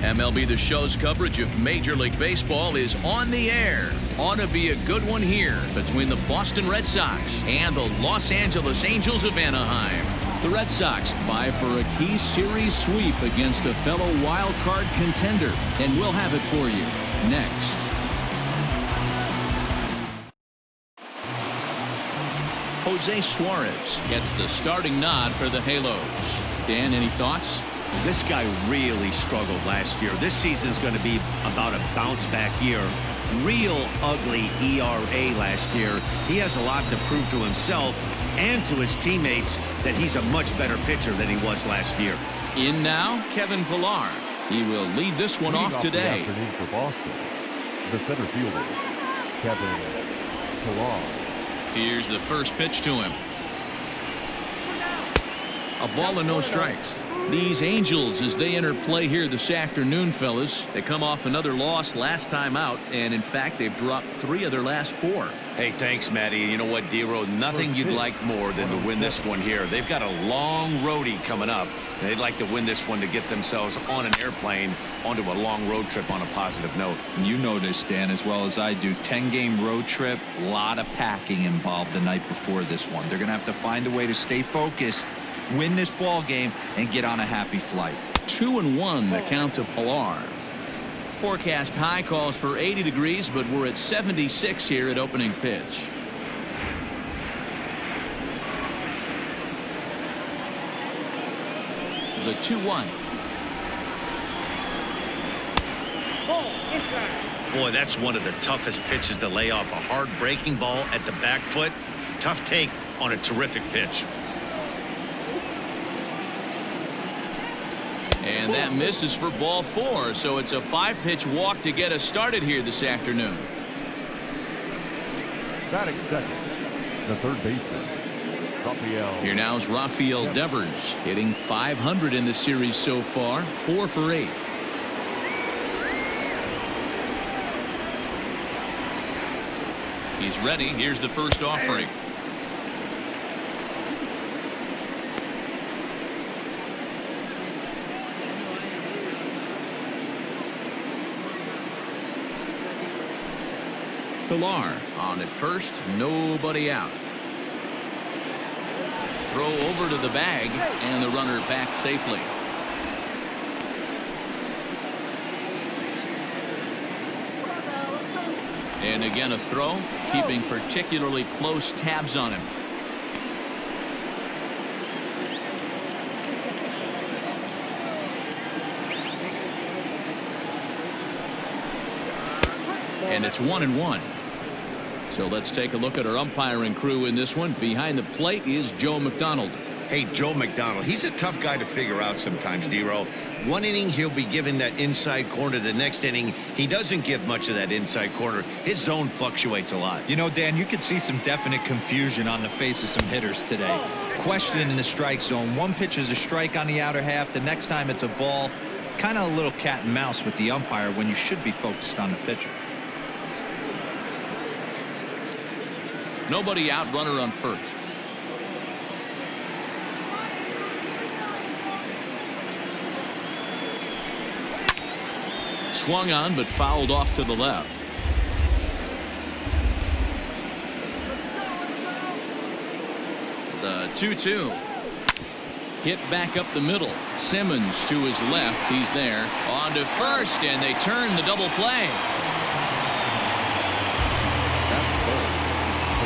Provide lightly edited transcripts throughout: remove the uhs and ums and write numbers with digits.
MLB The Show's coverage of Major League Baseball is on the air. Ought to be a good one here between the Boston Red Sox and the Los Angeles Angels of Anaheim. The Red Sox vie for a key series sweep against a fellow wild card contender, and we'll have it for you next. Jose Suarez gets the starting nod for the Halos. Dan, any thoughts? This guy really struggled last year. This season's going to be about a bounce-back year. Real ugly ERA last year. He has a lot to prove to himself and to his teammates that he's a much better pitcher than he was last year. In now, Kevin Pillar. He will lead this one off today. The afternoon for Boston, the center fielder, Kevin Pillar. Here's the first pitch to him. A ball and no strikes. These Angels, as they enter play here this afternoon, fellas, they come off another loss last time out, and in fact, they've dropped 3 of their last 4. Hey, thanks, Matty. You know what, D-Row? Nothing you'd like more than to win this one here. They've got a long roadie coming up. And they'd like to win this one to get themselves on an airplane onto a long road trip on a positive note. You know this, Dan, as well as I do. 10-game road trip, a lot of packing involved the night before this one. They're going to have to find a way to stay focused, win this ball game, and get on a happy flight. 2-1 the count to Pillar. Forecast high calls for 80 degrees, but we're at 76 here at opening pitch. The 2-1. Boy, that's one of the toughest pitches to lay off. A hard breaking ball at the back foot. Tough take on a terrific pitch. And that misses for ball 4, so it's a 5-pitch walk to get us started here this afternoon. Batting second, the third baseman, Rafael. Here now is Rafael Devers, hitting .500 in the series so far, 4 for 8. He's ready. Here's the first offering. Pillar on at first, nobody out. Throw over to the bag, and the runner back safely. And again a throw, keeping particularly close tabs on him. And it's 1-1. So let's take a look at our umpiring crew in this one. Behind the plate is Joe McDonald. Hey, Joe McDonald, he's a tough guy to figure out sometimes, D-Row. One inning, he'll be given that inside corner. The next inning, he doesn't give much of that inside corner. His zone fluctuates a lot. You know, Dan, you could see some definite confusion on the face of some hitters today. Questioning in the strike zone. One pitch is a strike on the outer half. The next time it's a ball. Kind of a little cat and mouse with the umpire when you should be focused on the pitcher. Nobody out, runner on first. Swung on, but fouled off to the left. The 2-2. Hit back up the middle. Simmons to his left. He's there. On to first, and they turn the double play.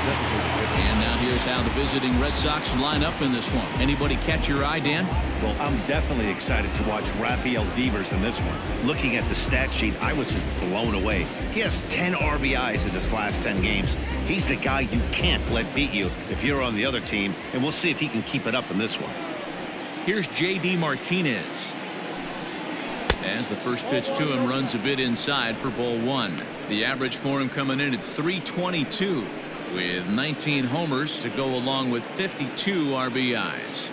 And now here's how the visiting Red Sox line up in this one. Anybody catch your eye, Dan? Well, I'm definitely excited to watch Rafael Devers in this one. Looking at the stat sheet, I was just blown away. He has 10 RBIs in his last 10 games. He's the guy you can't let beat you if you're on the other team, and we'll see if he can keep it up in this one. Here's J.D. Martinez. As the first pitch to him runs a bit inside for ball 1. The average for him coming in at 322. With 19 homers to go along with 52 RBIs.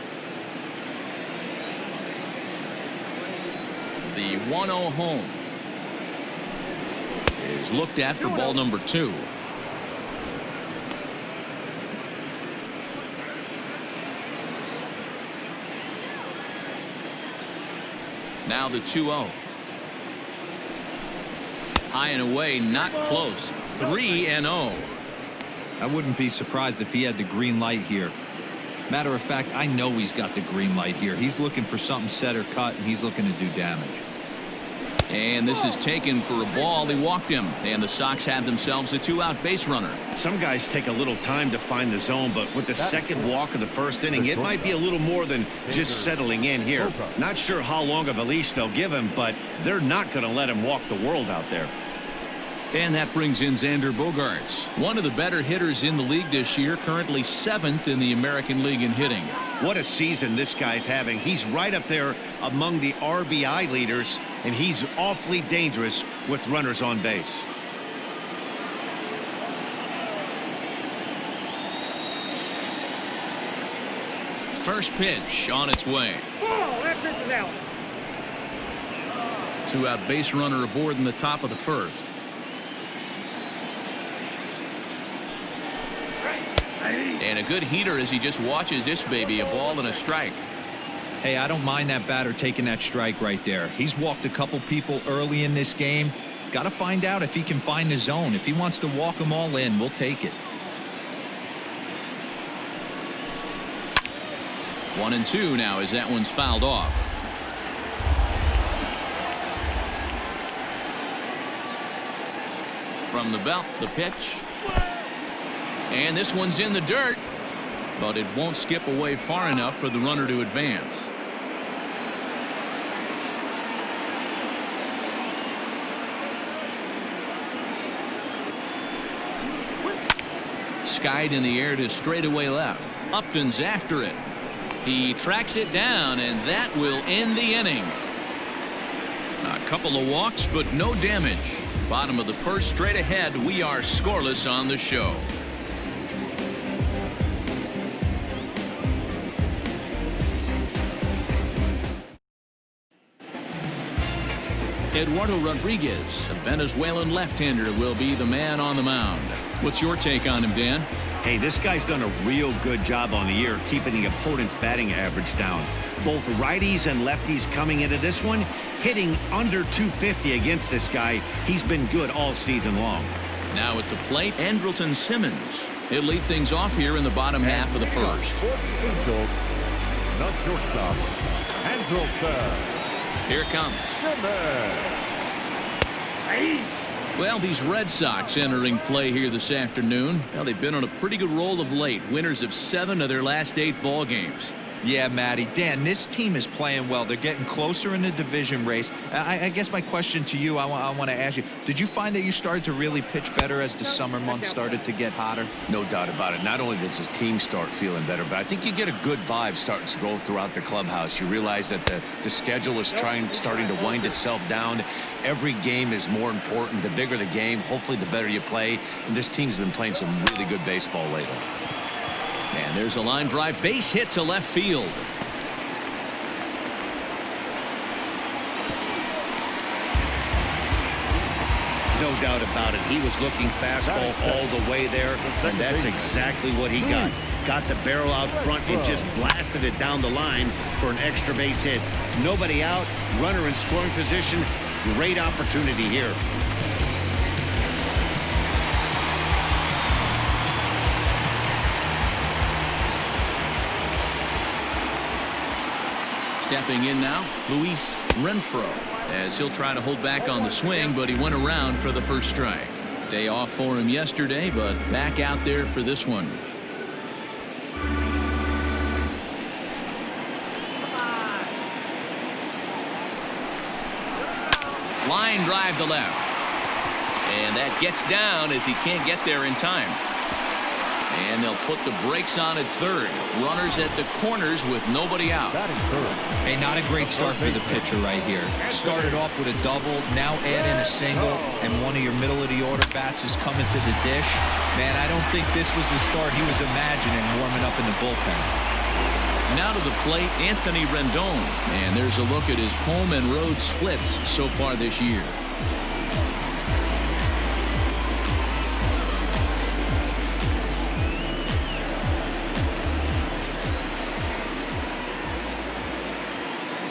The 1-0 home is looked at for ball number 2. Now the 2-0. High and away, not close. 3-0. I wouldn't be surprised if he had the green light here. Matter of fact, I know he's got the green light here. He's looking for something set or cut, and he's looking to do damage. And this is taken for a ball. He walked him, and the Sox have themselves a 2-out base runner. Some guys take a little time to find the zone, but with the second walk of the first inning, it might be a little more than just settling in here. Not sure how long of a leash they'll give him, but they're not going to let him walk the world out there. And that brings in Xander Bogaerts, one of the better hitters in the league this year, currently 7th in the American League in hitting. What a season this guy's having. He's right up there among the RBI leaders, and he's awfully dangerous with runners on base. First pitch on its way. 2-out base runner aboard in the top of the first. And a good heater as he just watches this baby, a ball and a strike. Hey, I don't mind that batter taking that strike right there. He's walked a couple people early in this game. Got to find out if he can find the zone. If he wants to walk them all in, we'll take it. 1-2 now as that one's fouled off. From the belt, the pitch. And this one's in the dirt, but it won't skip away far enough for the runner to advance. Skied in the air to straightaway left. Upton's after it. He tracks it down, and that will end the inning. A couple of walks, but no damage. Bottom of the first, straight ahead. We are scoreless on the show. Eduardo Rodriguez, a Venezuelan left-hander, will be the man on the mound. What's your take on him, Dan? Hey, this guy's done a real good job on the year keeping the opponent's batting average down. Both righties and lefties coming into this one, hitting under 250 against this guy. He's been good all season long. Now at the plate, Andrelton Simmons. He'll lead things off here in the bottom half of the first. Not shortstop, Andrelton. Here it comes. Well, these Red Sox entering play here this afternoon. Well, they've been on a pretty good roll of late. Winners of 7 of their last 8 ball games. Yeah, Matty. Dan, this team is playing well. They're getting closer in the division race. I guess my question to you, I want to ask you, did you find that you started to really pitch better as the summer months started to get hotter? No doubt about it. Not only does his team start feeling better, but I think you get a good vibe starting to go throughout the clubhouse. You realize that the schedule is starting to wind itself down. Every game is more important. The bigger the game, hopefully the better you play. And this team's been playing some really good baseball lately. And there's a line drive base hit to left field. No doubt about it. He was looking fastball all the way there, and that's exactly what he got. Got the barrel out front and just blasted it down the line for an extra base hit. Nobody out, runner in scoring position. Great opportunity here. Stepping in now, Luis Renfroe, as he'll try to hold back on the swing, but he went around for the first strike. Day off for him yesterday, but back out there for this one. Line drive to left. And that gets down as he can't get there in time. And they'll put the brakes on at third. Runners at the corners with nobody out. Hey, not a great start for the pitcher right here. Started off with a double, now add in a single, and one of your middle-of-the-order bats is coming to the dish. Man, I don't think this was the start he was imagining warming up in the bullpen. Now to the plate, Anthony Rendon. And there's a look at his home and road splits so far this year.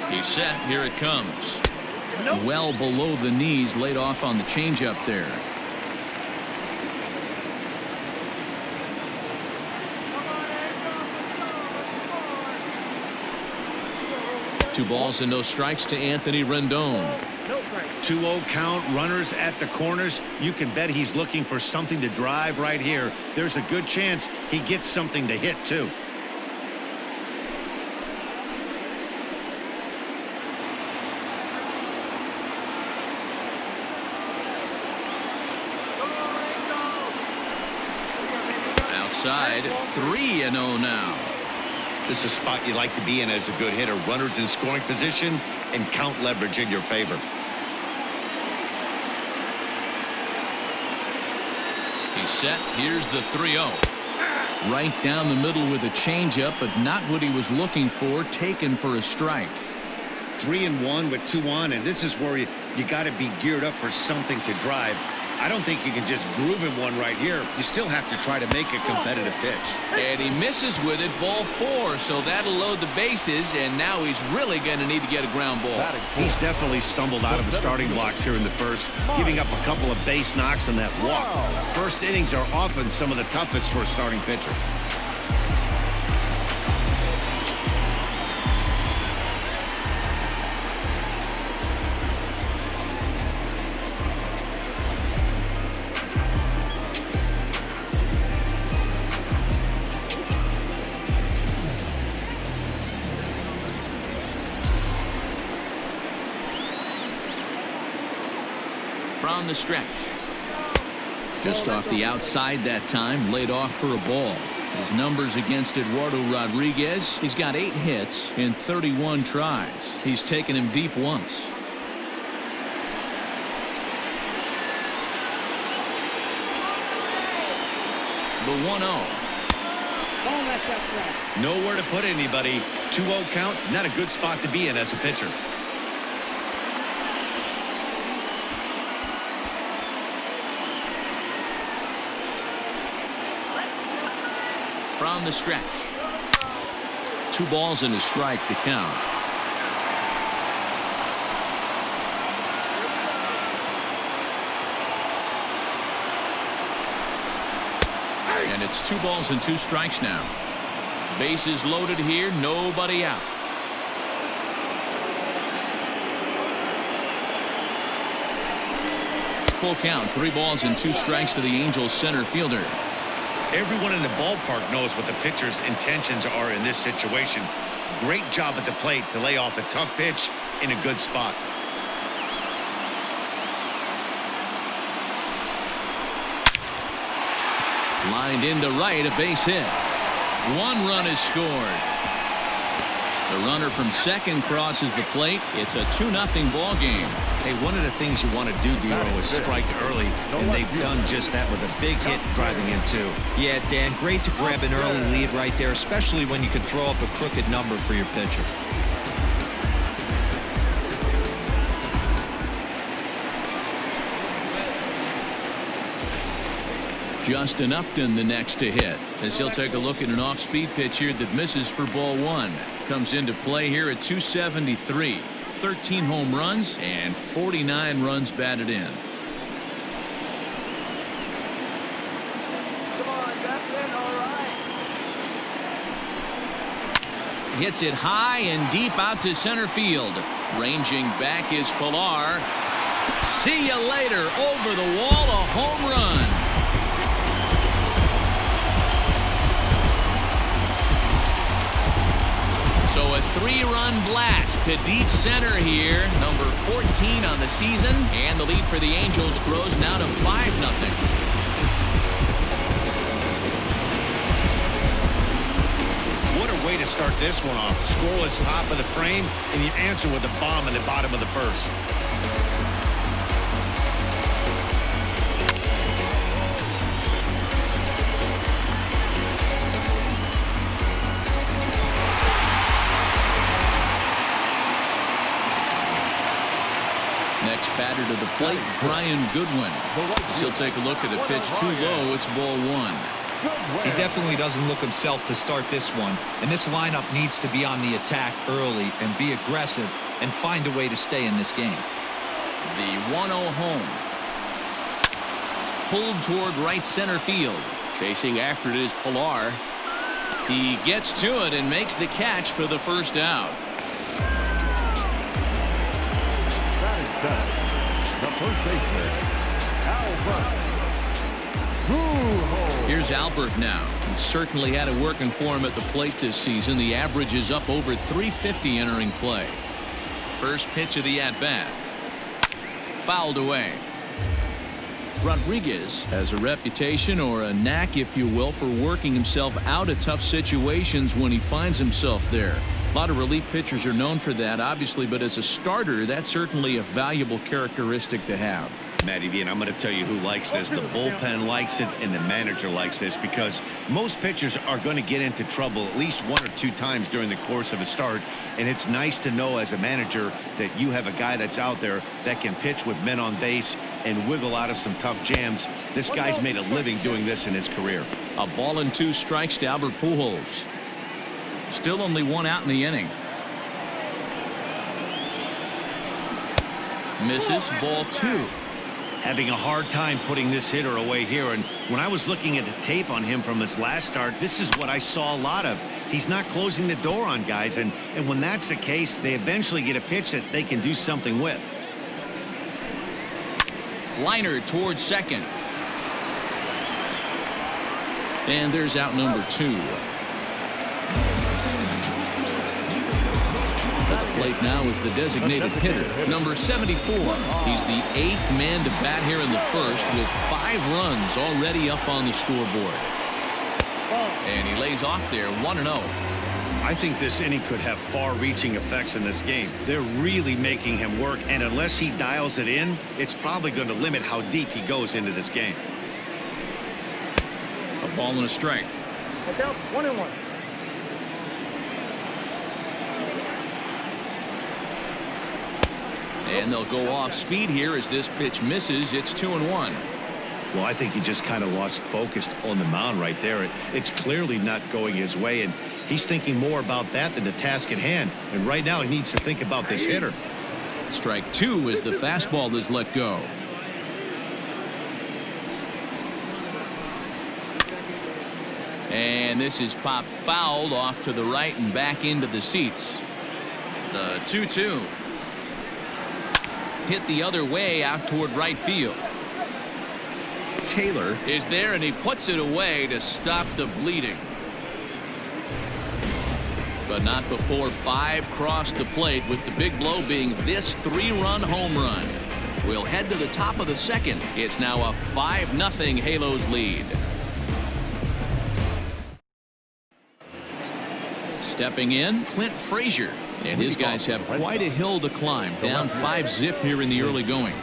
He's set. Here it comes. Well below the knees, laid off on the changeup there. Two balls and no strikes to Anthony Rendon. 2-0 count, runners at the corners. You can bet he's looking for something to drive right here. There's a good chance he gets something to hit, too. Outside, 3-0 now. This is a spot you like to be in as a good hitter. Runners in scoring position and count leverage in your favor. He's set. Here's the 3-0. Right down the middle with a changeup, but not what he was looking for. Taken for a strike. 3-1 with 2 on, and this is where you got to be geared up for something to drive. I don't think you can just groove him one right here. You still have to try to make a competitive pitch. And he misses with it, ball 4, so that'll load the bases, and now he's really going to need to get a ground ball. He's definitely stumbled out of the starting blocks here in the first, giving up a couple of base knocks on that walk. First innings are often some of the toughest for a starting pitcher. From the stretch. Just off the outside that time, laid off for a ball. His numbers against Eduardo Rodriguez, he's got 8 hits in 31 tries. He's taken him deep once. The 1-0. Nowhere to put anybody. 2-0 count, not a good spot to be in as a pitcher. From the stretch. 2 balls and a strike to count. And it's 2 balls and 2 strikes now. Bases loaded here, nobody out. Full count, 3 balls and 2 strikes to the Angels center fielder. Everyone in the ballpark knows what the pitcher's intentions are in this situation. Great job at the plate to lay off a tough pitch in a good spot. Lined into right, a base hit. 1 run is scored. The runner from second crosses the plate. It's a 2-0 ball game. Hey, one of the things you want to do, Dero, is strike early, and they've done just that with a big hit driving in 2. Yeah, Dan, great to grab an early lead right there, especially when you could throw up a crooked number for your pitcher. Justin Upton the next to hit, as he'll take a look at an off-speed pitch here that misses for ball 1. Comes into play here at 273. 13 home runs and 49 runs batted in. Hits it high and deep out to center field. Ranging back is Pilar. See you later. Over the wall, a home run. So a 3-run blast to deep center here. Number 14 on the season. And the lead for the Angels grows now to 5-0. What a way to start this one off. Scoreless top of the frame, and you answer with a bomb in the bottom of the first. Next batter to the plate, Brian Goodwin. As he'll take a look at a pitch too low. It's ball 1. He definitely doesn't look himself to start this one, and this lineup needs to be on the attack early and be aggressive and find a way to stay in this game. The 1-0 home. Pulled toward right center field. Chasing after it is Pilar. He gets to it and makes the catch for the first out. The first baseman, Albert. Here's Albert now. He certainly had it working for him at the plate this season. The average is up over 350 entering play. First pitch of the at-bat. Fouled away. Rodriguez has a reputation, or a knack if you will, for working himself out of tough situations when he finds himself there. A lot of relief pitchers are known for that, obviously, but as a starter, that's certainly a valuable characteristic to have. Matty V, and I'm going to tell you who likes this. The bullpen likes it, and the manager likes this, because most pitchers are going to get into trouble at least 1 or 2 times during the course of a start, and it's nice to know as a manager that you have a guy that's out there that can pitch with men on base and wiggle out of some tough jams. This guy's made a living doing this in his career. A ball and 2 strikes to Albert Pujols. Still only 1 out in the inning. Misses. Ball 2. Having a hard time putting this hitter away here, and when I was looking at the tape on him from his last start, this is what I saw a lot of. He's not closing the door on guys, and when that's the case, they eventually get a pitch that they can do something with. Liner towards second. And there's out number 2. At the plate now is the designated hitter, number 74. He's the 8th man to bat here in the first, with 5 runs already up on the scoreboard. And he lays off there, 1-0. I think this inning could have far-reaching effects in this game. They're really making him work, and unless he dials it in, it's probably going to limit how deep he goes into this game. A ball and a strike. Look out, 1-1. And they'll go off speed here as this pitch misses. It's 2-1. Well, I think he just kind of lost focus on the mound right there. It's clearly not going his way, and he's thinking more about that than the task at hand. And right now he needs to think about this hitter. Strike 2 as the fastball is let go. And this is popped fouled off to the right and back into the seats. The 2-2. Hit the other way out toward right field. Taylor is there, and he puts it away to stop the bleeding. But not before 5 cross the plate, with the big blow being this 3-run home run. We'll head to the top of the second. It's now a 5-0 Halos lead. Stepping in, Clint Frazier. And his guys have quite a hill to climb. Down 5-zip here in the early going.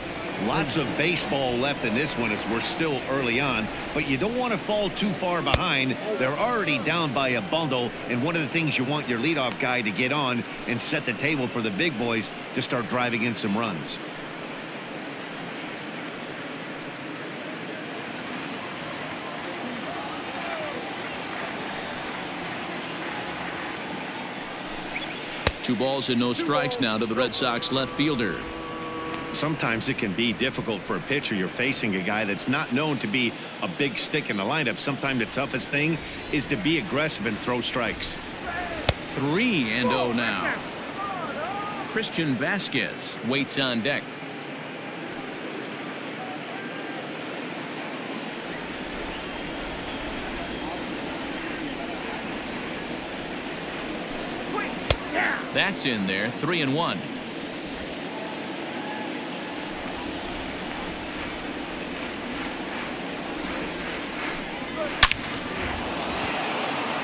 Lots of baseball left in this one as we're still early on, but you don't want to fall too far behind. They're already down by a bundle, and one of the things you want your leadoff guy to get on and set the table for the big boys to start driving in some runs. Two balls and no strikes now to the Red Sox left fielder. Sometimes it can be difficult for a pitcher. You're facing a guy that's not known to be a big stick in the lineup. Sometimes the toughest thing is to be aggressive and throw strikes. 3-0 now. Christian Vasquez waits on deck. That's in there. 3-1.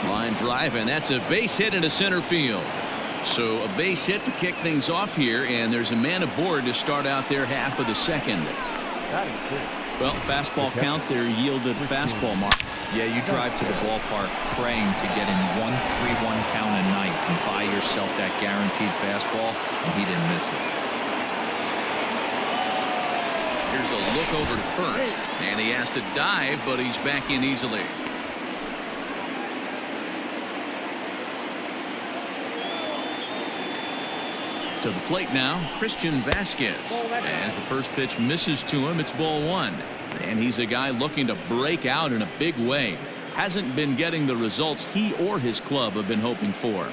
Line drive, and that's a base hit into center field. So a base hit to kick things off here, and there's a man aboard to start out their half of the second. Well, fastball count, their yielded fastball mark. Yeah, you drive to the ballpark praying to get in 1-3-1 count a night and buy yourself that guaranteed fastball, and he didn't miss it. Here's a look over to first, and he has to dive, but he's back in easily. To the plate now, Christian Vasquez. As the first pitch misses to him, it's ball one. And he's a guy looking to break out in a big way. Hasn't been getting the results he or his club have been hoping for.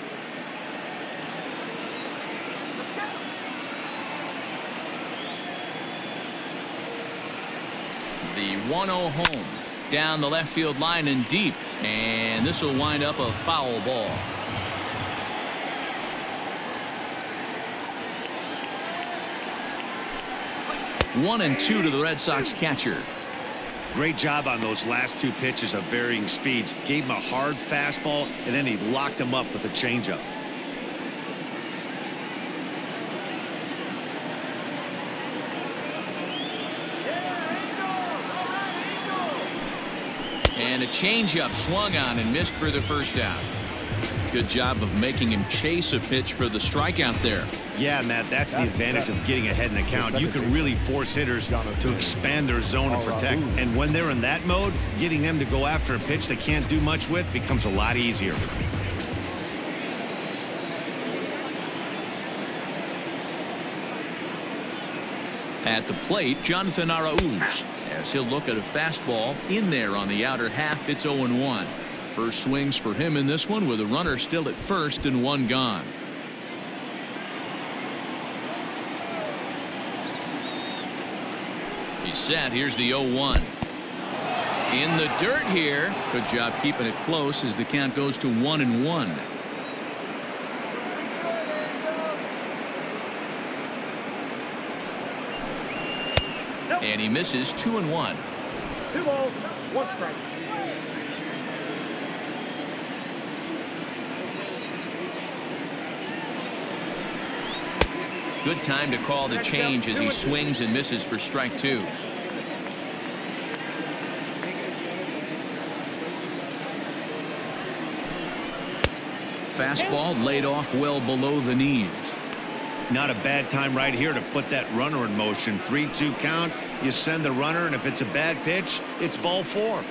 The 1-0 home. Down the left field line and deep. And this will wind up a foul ball. 1-2 to the Red Sox catcher. Great job on those last two pitches of varying speeds. Gave him a hard fastball, and then he locked him up with a changeup. And a changeup swung on and missed for the first out. Good job of making him chase a pitch for the strikeout there. Yeah, Matt, that's the advantage of getting ahead in the count. You can really force hitters to expand their zone and protect. And when they're in that mode, getting them to go after a pitch they can't do much with becomes a lot easier. At the plate, Jonathan Arauz. As he'll look at a fastball in there on the outer half, it's 0-1. First swings for him in this one with a runner still at first and one gone. He's set. Here's the 0-1. In the dirt here. Good job keeping it close as the count goes to 1-1. And he misses 2-1. 2 balls, 1 strike. Good time to call the change as he swings and misses for strike 2. Fastball laid off well below the knees. Not a bad time right here to put that runner in motion. 3-2 count. You send the runner, and if it's a bad pitch, it's ball 4.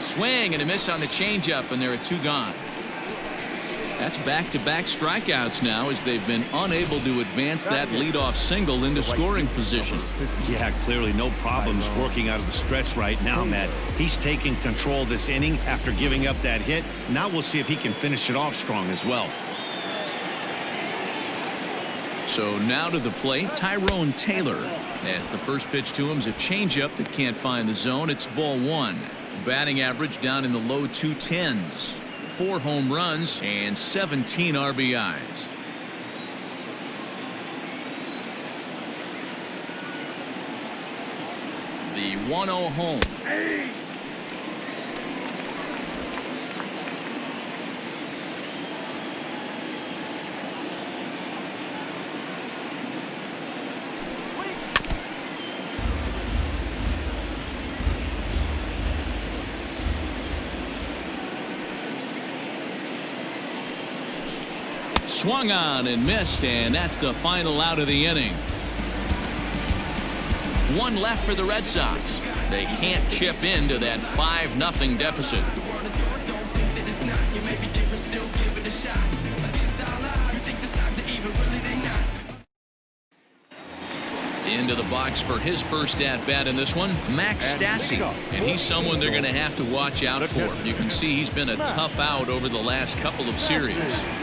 Swing and a miss on the changeup, and there are 2 gone. That's back-to-back strikeouts now as they've been unable to advance that leadoff single into scoring position. Yeah, clearly no problems working out of the stretch right now, Matt. He's taking control of this inning after giving up that hit. Now we'll see if he can finish it off strong as well. So now to the plate, Tyrone Taylor. As the first pitch to him is a changeup that can't find the zone. It's ball 1. Batting average down in the low 210s. 4 home runs and 17 RBIs. The 1-0 home. Swung on and missed, and that's the final out of the inning. 1 left for the Red Sox. They can't chip into that 5-0 deficit. Into the box for his first at-bat in this one, Max Stassi. And he's someone they're going to have to watch out for. You can see he's been a tough out over the last couple of series.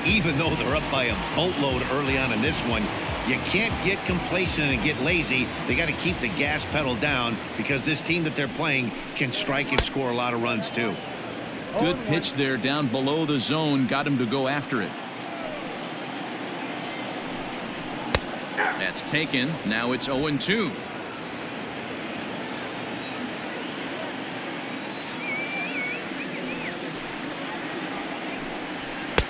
Even though they're up by a boatload early on in this one, you can't get complacent and get lazy. They got to keep the gas pedal down because this team that they're playing can strike and score a lot of runs too. Good pitch there down below the zone, got him to go after it. That's taken. Now it's 0-2.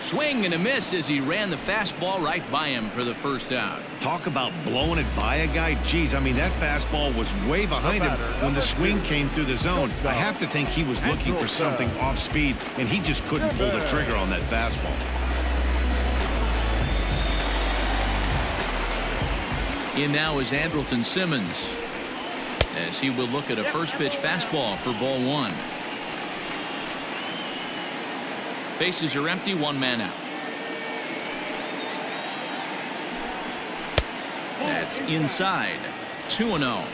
Swing and a miss as he ran the fastball right by him for the first out. Talk about blowing it by a guy. Geez, I mean, that fastball was way behind him when the swing came through the zone. I have to think he was looking for something off speed, and he just couldn't pull the trigger on that fastball. In now is Andrelton Simmons. as he will look at a first pitch fastball for ball one. Bases are empty, one man out. That's inside. 2-0.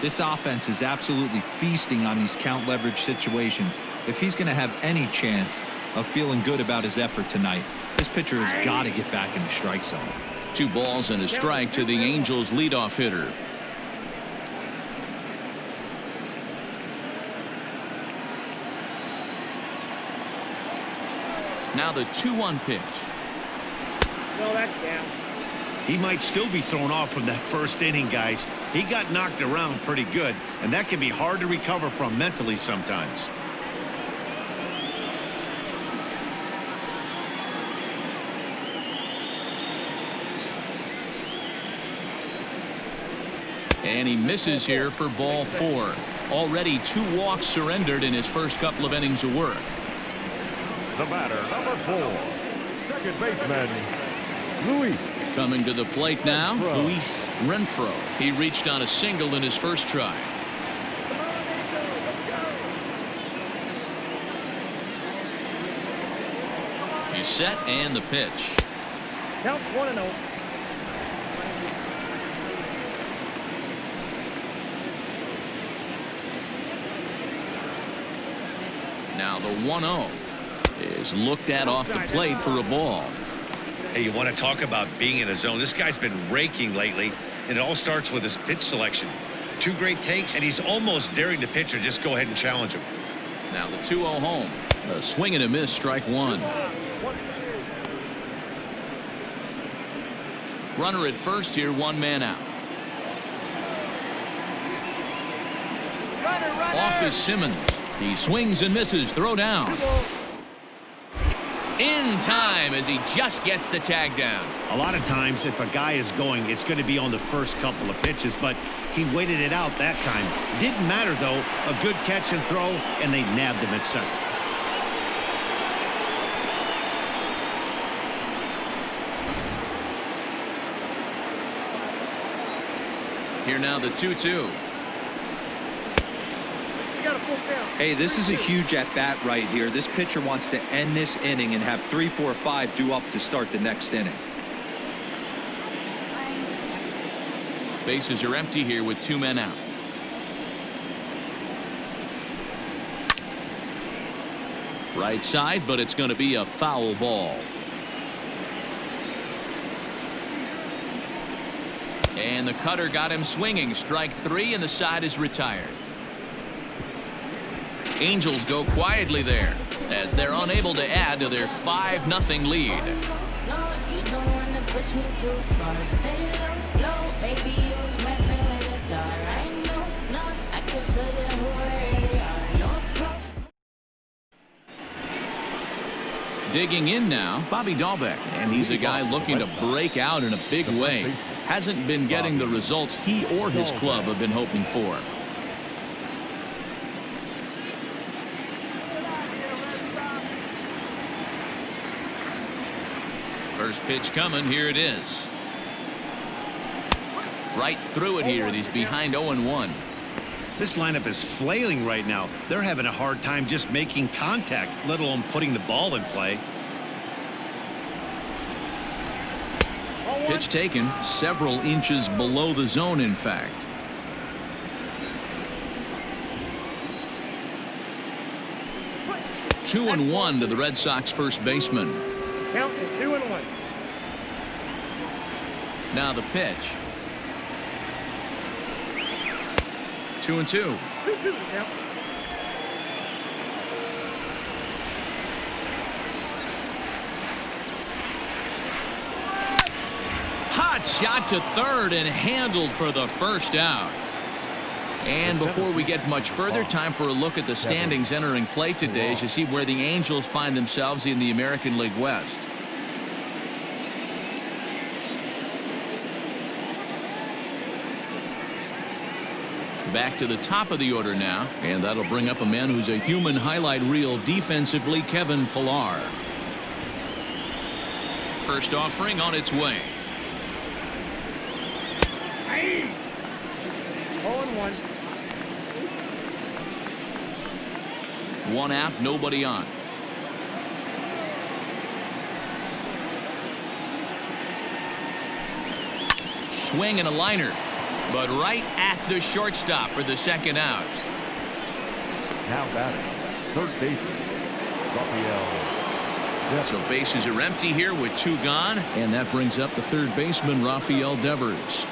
This offense is absolutely feasting on these count leverage situations. If he's going to have any chance of feeling good about his effort tonight, this pitcher has got to get back in the strike zone. 2 balls and a strike to the Angels leadoff hitter. Now the 2-1 pitch. No, that's down. He might still be thrown off from that first inning, guys. He got knocked around pretty good, and that can be hard to recover from mentally sometimes. And he misses here for ball 4. Already 2 walks surrendered in his first couple of innings of work. The batter, number 4, second baseman, Luis. Coming to the plate now, Luis Renfroe. He reached on a single in his first try. He's set and the pitch. Count 1-0. Now the 1-0 is looked at off the plate for a ball. Hey, you want to talk about being in a zone? This guy's been raking lately, and it all starts with his pitch selection. 2 great takes, and he's almost daring the pitcher just go ahead and challenge him. Now the 2-0 home. A swing and a miss, strike 1. Runner at first here, 1 man out. Off is Simmons. He swings and misses. Throw down. In time as he just gets the tag down. A lot of times, if a guy is going, it's going to be on the first couple of pitches, but he waited it out that time. Didn't matter, though. A good catch and throw, and they nabbed him at second. Here now the 2-2. Hey, this is a huge at-bat right here. This pitcher wants to end this inning and have 3, 4, 5 due up to start the next inning. Bases are empty here with 2 men out. Right side, but it's going to be a foul ball. And the cutter got him swinging. Strike 3, and the side is retired. Angels go quietly there as they're unable to add to their 5-0 lead. Digging in now, Bobby Dahlbeck, and he's a guy looking to break out in a big way. Hasn't been getting the results he or his club have been hoping for. First pitch coming. Here it is. Right through it here, and he's behind 0-1. This lineup is flailing right now. They're having a hard time just making contact, let alone putting the ball in play. Pitch taken several inches below the zone, in fact. Two and one to the Red Sox first baseman. Count is 2-1. Now the pitch. 2-2. 2-2 count. Hot shot to third and handled for the first out. And before we get much further, time for a look at the standings entering play today as you see where the Angels find themselves in the American League West. Back to the top of the order now, and that'll bring up a man who's a human highlight reel defensively, Kevin Pillar. First offering on its way. 0-1. One out, nobody on. Swing and a liner, but right at the shortstop for the second out. Now batting, third baseman, Rafael. So bases are empty here with 2 gone, and that brings up the third baseman, Rafael Devers.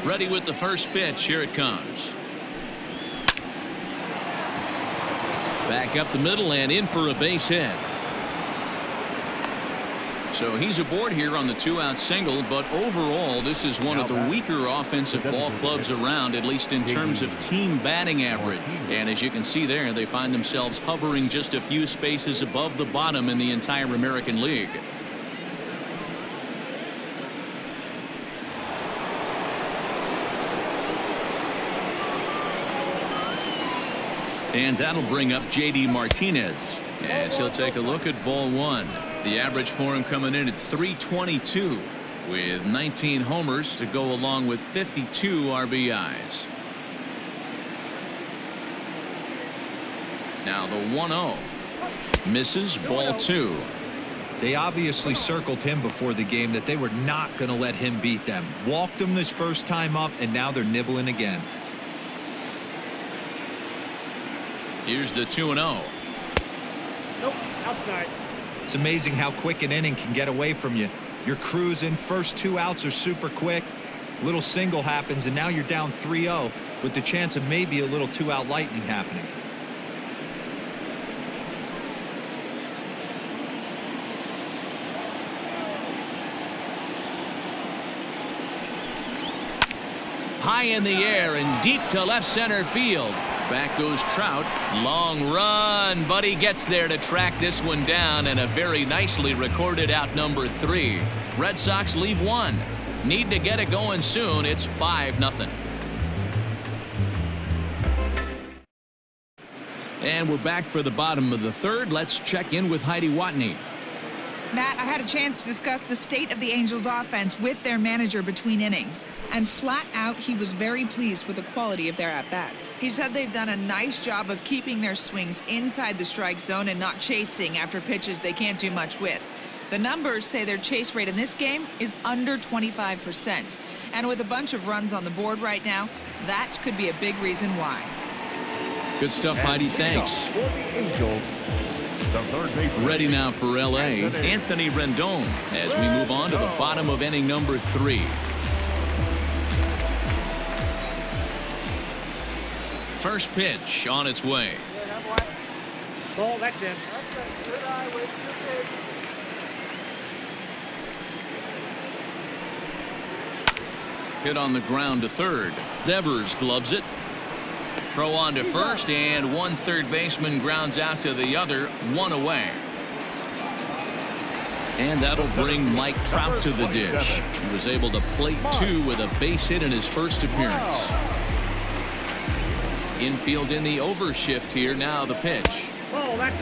Ready with the first pitch. Here it comes. Back up the middle and in for a base hit. So he's aboard here on the 2-out single, but overall this is one of the weaker offensive ball clubs around, at least in terms of team batting average. And as you can see there, they find themselves hovering just a few spaces above the bottom in the entire American League. And that'll bring up J.D. Martinez as he'll take a look at ball 1. The average for him coming in at 322 with 19 homers to go along with 52 RBIs. Now the 1-0 misses, ball 2. They obviously circled him before the game that they were not going to let him beat them. Walked him his first time up, and now they're nibbling again. Here's the 2-0. Nope, outside. It's amazing how quick an inning can get away from you. You're cruising, first 2 outs are super quick. Little single happens, and now you're down 3-0 with the chance of maybe a little 2-out lightning happening. High in the air and deep to left center field. Back goes Trout. Long run, but he gets there to track this one down, and a very nicely recorded out number 3. Red Sox leave 1. Need to get it going soon. It's 5-0. And we're back for the bottom of the third. Let's check in with Heidi Watney. Matt, I had a chance to discuss the state of the Angels offense with their manager between innings. And flat out, he was very pleased with the quality of their at-bats. He said they've done a nice job of keeping their swings inside the strike zone and not chasing after pitches they can't do much with. The numbers say their chase rate in this game is under 25%. And with a bunch of runs on the board right now, that could be a big reason why. Good stuff, Heidi. Thanks. For the Angels, the third baseman. Ready now for LA, Anthony Rendon, as we move on to the bottom of inning number 3. First pitch on its way. Ball, that's in. Hit on the ground to third. Devers gloves it. Throw on to first, and one third baseman grounds out to the other, 1 away. And that'll bring Mike Trout to the dish. He was able to plate 2 with a base hit in his first appearance. Infield in the overshift here. Now the pitch.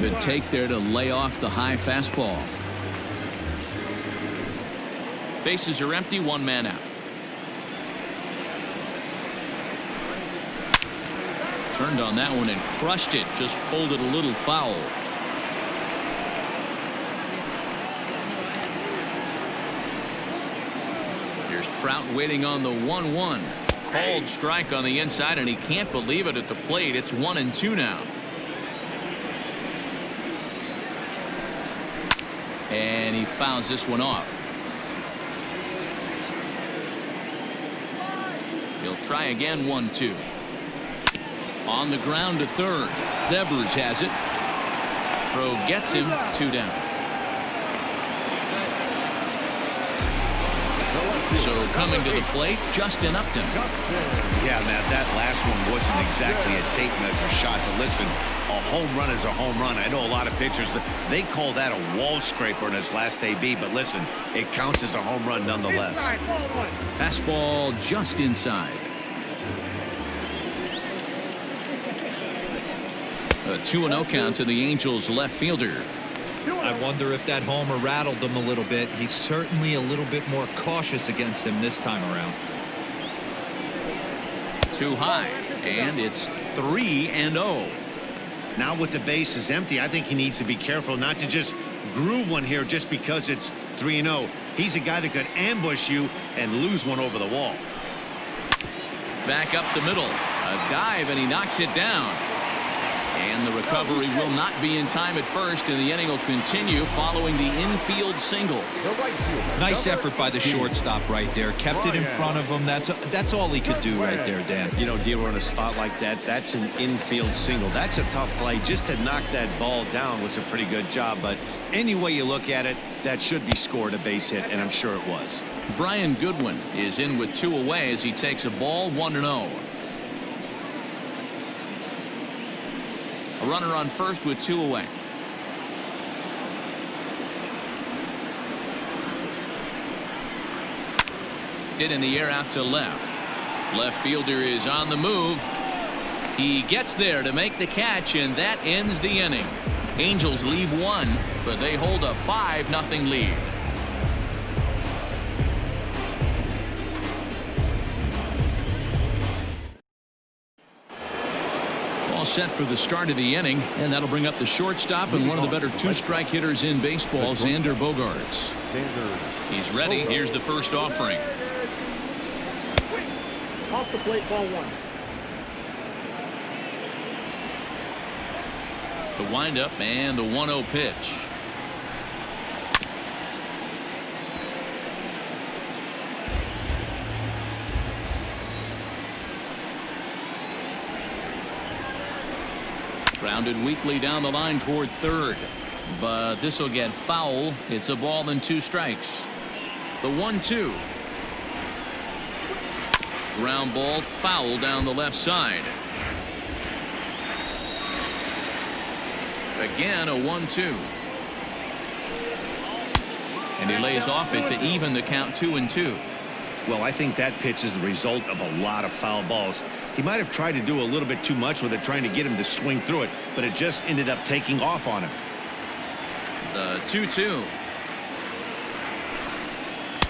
Good take there to lay off the high fastball. Bases are empty, 1 man out. Turned on that one and crushed it. Just pulled it a little foul. Here's Trout waiting on the 1-1. Called strike on the inside, and he can't believe it at the plate. It's 1-2 now. And he fouls this one off. He'll try again, 1-2. On the ground to third. Devers has it. Throw gets him, 2 down. So coming to the plate, Justin Upton. Yeah, Matt, that last one wasn't exactly a tape measure shot, but listen, a home run is a home run. I know a lot of pitchers, they call that a wall scraper in his last AB, but listen, it counts as a home run nonetheless. Fastball just inside. A 2-0 count to the Angels left fielder. I wonder if that homer rattled him a little bit. He's certainly a little bit more cautious against him this time around. Too high, and it's 3-0. Now with the bases empty, I think he needs to be careful not to just groove one here just because it's 3-0. He's a guy that could ambush you and lose one over the wall. Back up the middle. A dive, and he knocks it down. And the recovery will not be in time at first, and the inning will continue following the infield single. Nice effort by the shortstop right there. Kept it in front of him. That's all he could do right there, Dan. You know, dealer in a spot like that, that's an infield single. That's a tough play. Just to knock that ball down was a pretty good job. But any way you look at it, that should be scored a base hit, and I'm sure it was. Brian Goodwin is in with 2 away as he takes a ball 1-0. A runner on first with 2 away. Hit in the air out to left. Left fielder is on the move. He gets there to make the catch, and that ends the inning. Angels leave 1, but they hold a 5-0 lead. Set for the start of the inning, and that'll bring up the shortstop and one of the better 2-strike hitters in baseball, Xander Bogaerts. He's ready. Here's the first offering. Off the plate, ball 1. The windup and the 1-0 pitch. Grounded weakly down the line toward third, but this will get foul. It's a ball and 2 strikes. The 1-2. Ground ball, foul down the left side. Again, a 1-2. And he lays off it to even the count 2-2. Well, I think that pitch is the result of a lot of foul balls. He might have tried to do a little bit too much with it, trying to get him to swing through it, but it just ended up taking off on him. The 2-2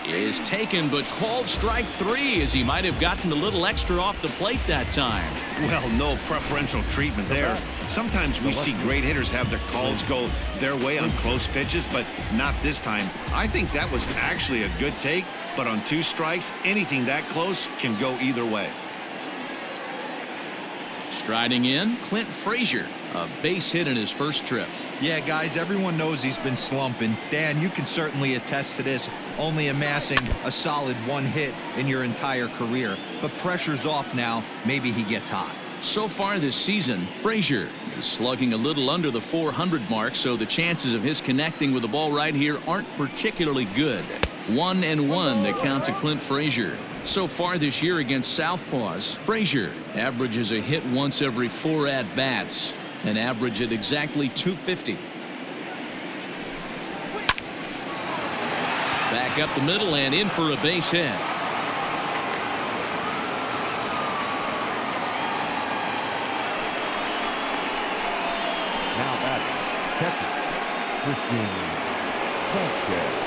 is taken, but called strike 3, as he might have gotten a little extra off the plate that time. Well, no preferential treatment there. Sometimes we see great hitters have their calls go their way on close pitches, but not this time. I think that was actually a good take, but on 2 strikes, anything that close can go either way. Striding in, Clint Frazier, a base hit in his first trip. Yeah, guys, everyone knows he's been slumping. Dan, you can certainly attest to this, only amassing a solid 1 hit in your entire career. But pressure's off now. Maybe he gets hot. So far this season, Frazier is slugging a little under the 400 mark, so the chances of his connecting with the ball right here aren't particularly good. 1-1 the count to Clint Frazier. So far this year against Southpaws, Frazier averages a hit once every 4 at-bats, an average at exactly 250. Back up the middle and in for a base hit. Now back, catcher, Christian Vasquez.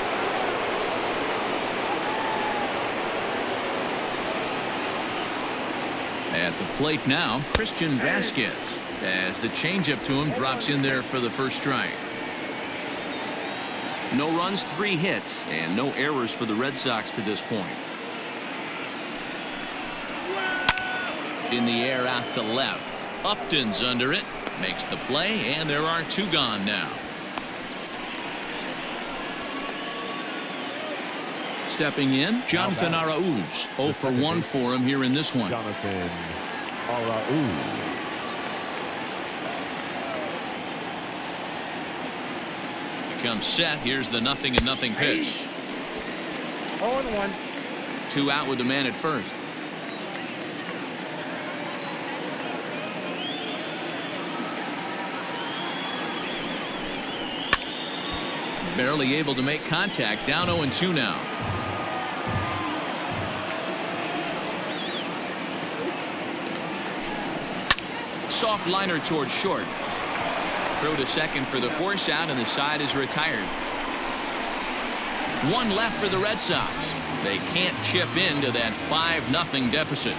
At the plate now, Christian Vasquez, as the changeup to him drops in there for the first strike. No runs, 3 hits, and no errors for the Red Sox to this point. In the air out to left. Upton's under it, makes the play, and there are 2 gone now. Stepping in, Jonathan Arauz. 0 for 1 for him here in this one. Jonathan Arauz. Becomes set. Here's the 0-0 pitch. 0-1. 2 out with the man at first. Barely able to make contact. Down 0-2 now. Soft liner towards short. Throw to second for the force out, and the side is retired. 1 left for the Red Sox. They can't chip into that 5-0 deficit.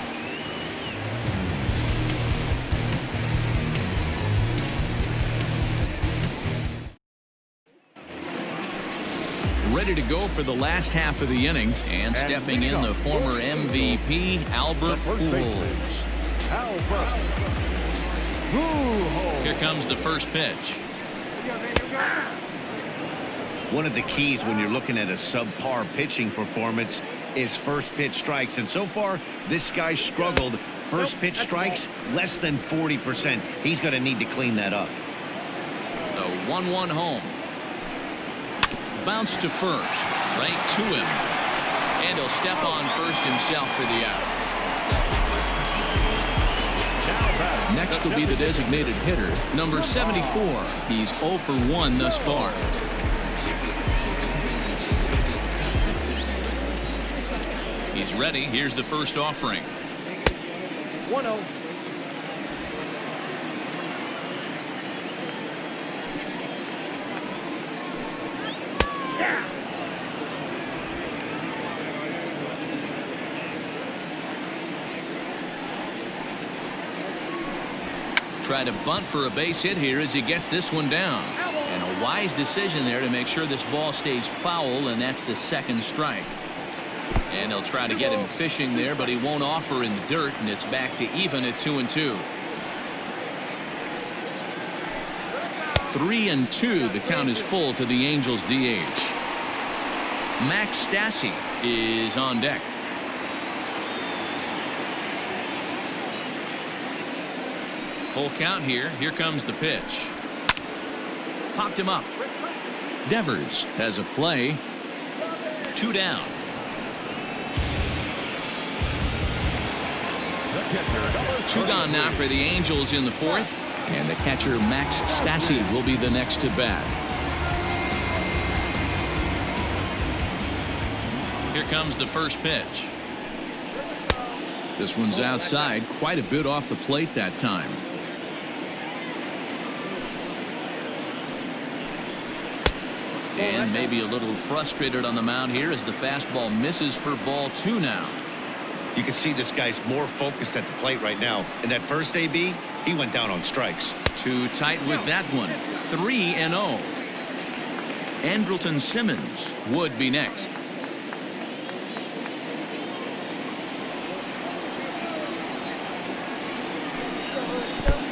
ready to go for the last half of the inning. And stepping in, the former MVP, Albert Pujols. Here comes the first pitch. One of the keys when you're looking at a subpar pitching performance is first pitch strikes. And so far, this guy struggled. First pitch strikes, less than 40%. He's going to need to clean that up. The 1-1 home. Bounce to first. Right to him. And he'll step on first himself for the out. Next will be the designated hitter, number 74. He's 0 for 1 thus far. He's ready. Here's the first offering. 1-0. Try to bunt for a base hit here as he gets this one down. And a wise decision there to make sure this ball stays foul, and that's the second strike. And he'll try to get him fishing there, but he won't offer in the dirt, and it's back to even at 2-2. 3-2. The count is full to the Angels DH. Max Stassi is on deck. Full count here. Here comes the pitch. Popped him up. Devers has a play. 2 down. Two gone now for the Angels in the fourth. And the catcher Max Stassi will be the next to bat. Here comes the first pitch. This one's outside, quite a bit off the plate that time. And maybe a little frustrated on the mound here as the fastball misses for ball 2 now. You can see this guy's more focused at the plate right now. And that first AB, he went down on strikes. Too tight with that one. 3-0. Andrelton Simmons would be next.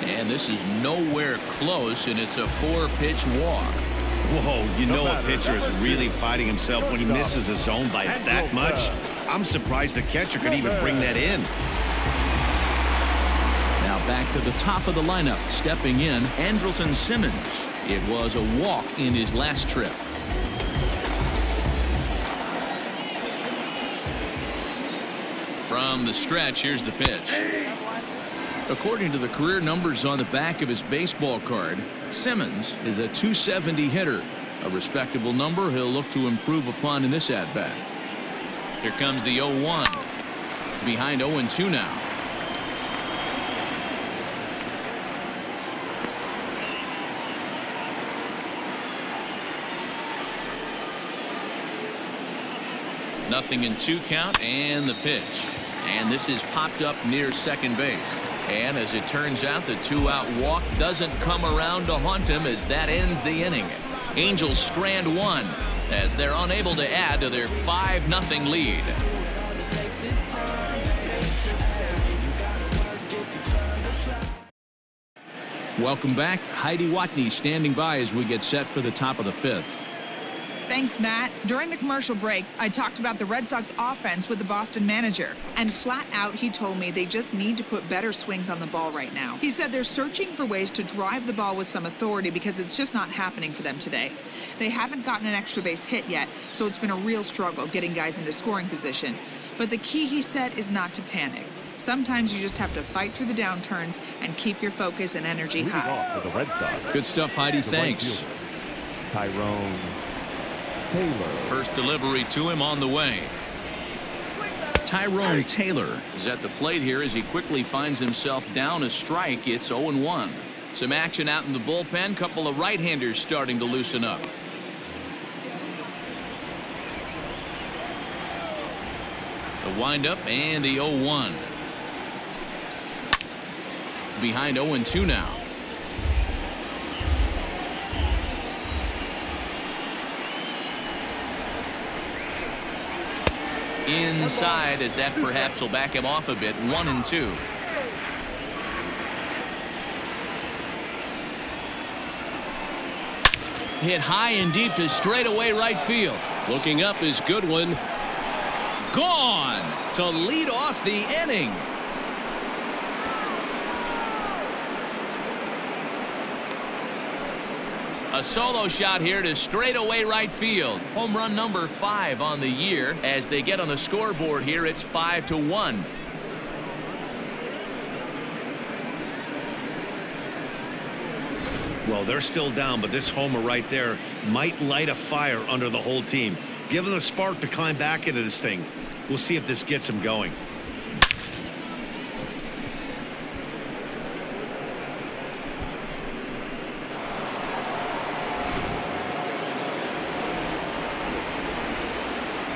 And this is nowhere close, and it's a 4-pitch walk. Whoa, you know a pitcher is really fighting himself when he misses a zone by that much. I'm surprised the catcher could even bring that in. Now back to the top of the lineup, stepping in, Andrelton Simmons. It was a walk in his last trip. From the stretch, here's the pitch. According to the career numbers on the back of his baseball card, Simmons is a .270 hitter, a respectable number he'll look to improve upon in this at-bat. Here comes the 0-1. Behind 0-2 now. Nothing in 2 count, and the pitch. And this is popped up near second base. And as it turns out, the 2-out walk doesn't come around to haunt him as that ends the inning. Angels strand 1 as they're unable to add to their 5-0 lead. Welcome back. Heidi Watney standing by as we get set for the top of the 5th. Thanks, Matt. During the commercial break, I talked about the Red Sox offense with the Boston manager. And flat out, he told me they just need to put better swings on the ball right now. He said they're searching for ways to drive the ball with some authority because it's just not happening for them today. They haven't gotten an extra base hit yet, so it's been a real struggle getting guys into scoring position. But the key, he said, is not to panic. Sometimes you just have to fight through the downturns and keep your focus and energy high. For the Red Sox, Good stuff, Heidi. Thanks. Tyrone Taylor. First delivery to him on the way. Tyrone Taylor is at the plate here as he quickly finds himself down a strike. It's 0-1. Some action out in the bullpen. Couple of right-handers starting to loosen up. The windup and the 0-1. Behind 0-2 now. inside, as that perhaps will back him off a bit. 1-2. Hit high and deep to straightaway right field. Looking up is Goodwin. Gone to lead off the inning. A solo shot here to straightaway right field. Home run number 5 on the year. As they get on the scoreboard here, it's 5-1. Well, they're still down, but this homer right there might light a fire under the whole team. Give them a spark to climb back into this thing. We'll see if this gets them going.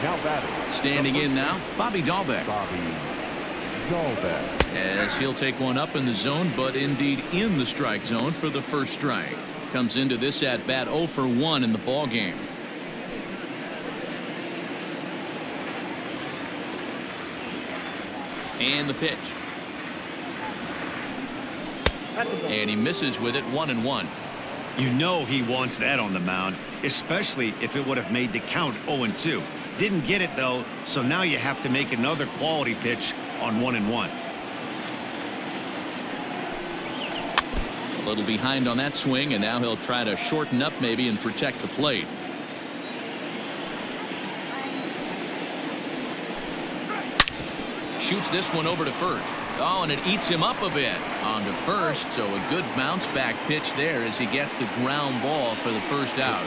Now batting. Standing in now, Bobby Dahlbeck. As he'll take one up in the zone, but indeed in the strike zone for the first strike. Comes into this at bat 0 for 1 in the ball game. And the pitch. And he misses with it. 1-1. You know he wants that on the mound, especially if it would have made the count 0-2. Didn't get it though, so now you have to make another quality pitch on 1-1. A little behind on that swing, and now he'll try to shorten up maybe and protect the plate. Shoots this one over to first. Oh, and it eats him up a bit on to first, so a good bounce back pitch there as he gets the ground ball for the first out.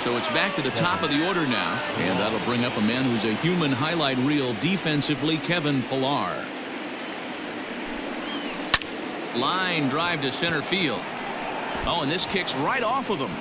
So it's back to the top of the order now, and that'll bring up a man who's a human highlight reel defensively, Kevin Pillar. Line drive to center field. Oh, and this kicks right off of him.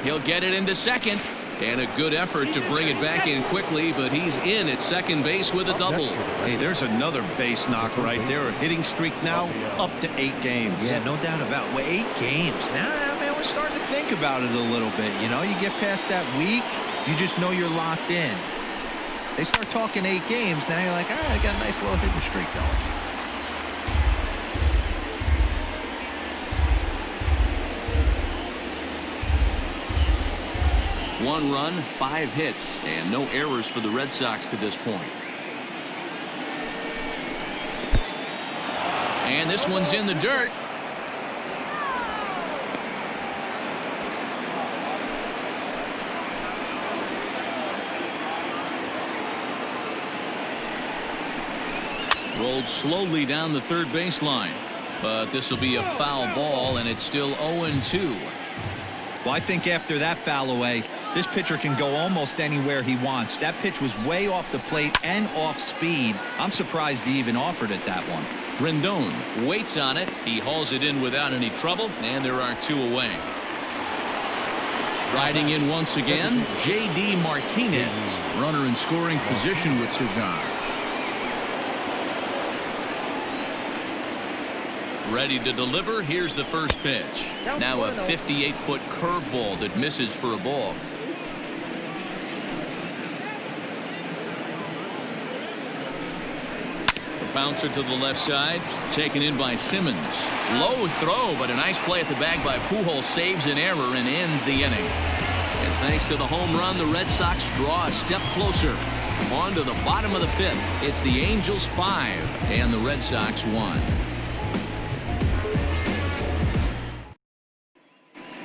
He'll get it into second. And a good effort to bring it back in quickly, but he's in at second base with a double. Hey, there's another base knock right there. A hitting streak now up to 8 games. Yeah, no doubt about it. Well, 8 games. Now, man, we're starting to think about it a little bit. You know, you get past that week, you just know you're locked in. They start talking 8 games, now you're like, all right, I got a nice little hitting streak going. One run, 5 hits, and no errors for the Red Sox to this point. And this one's in the dirt. Rolled slowly down the third baseline, but this will be a foul ball, and it's still 0-2. Well, I think after that foul away, this pitcher can go almost anywhere he wants. That pitch was way off the plate and off speed. I'm surprised he even offered it that one. Rendon waits on it. He hauls it in without any trouble, and there are 2 away. Riding in once again, J.D. Martinez. Runner in scoring position with Cigar. Ready to deliver. Here's the first pitch. Now a 58-foot curveball that misses for a ball. Bouncer to the left side, taken in by Simmons. Low throw, but a nice play at the bag by Pujols. Saves an error and ends the inning. And thanks to the home run, the Red Sox draw a step closer. On to the bottom of the 5th. It's the Angels 5 and the Red Sox 1.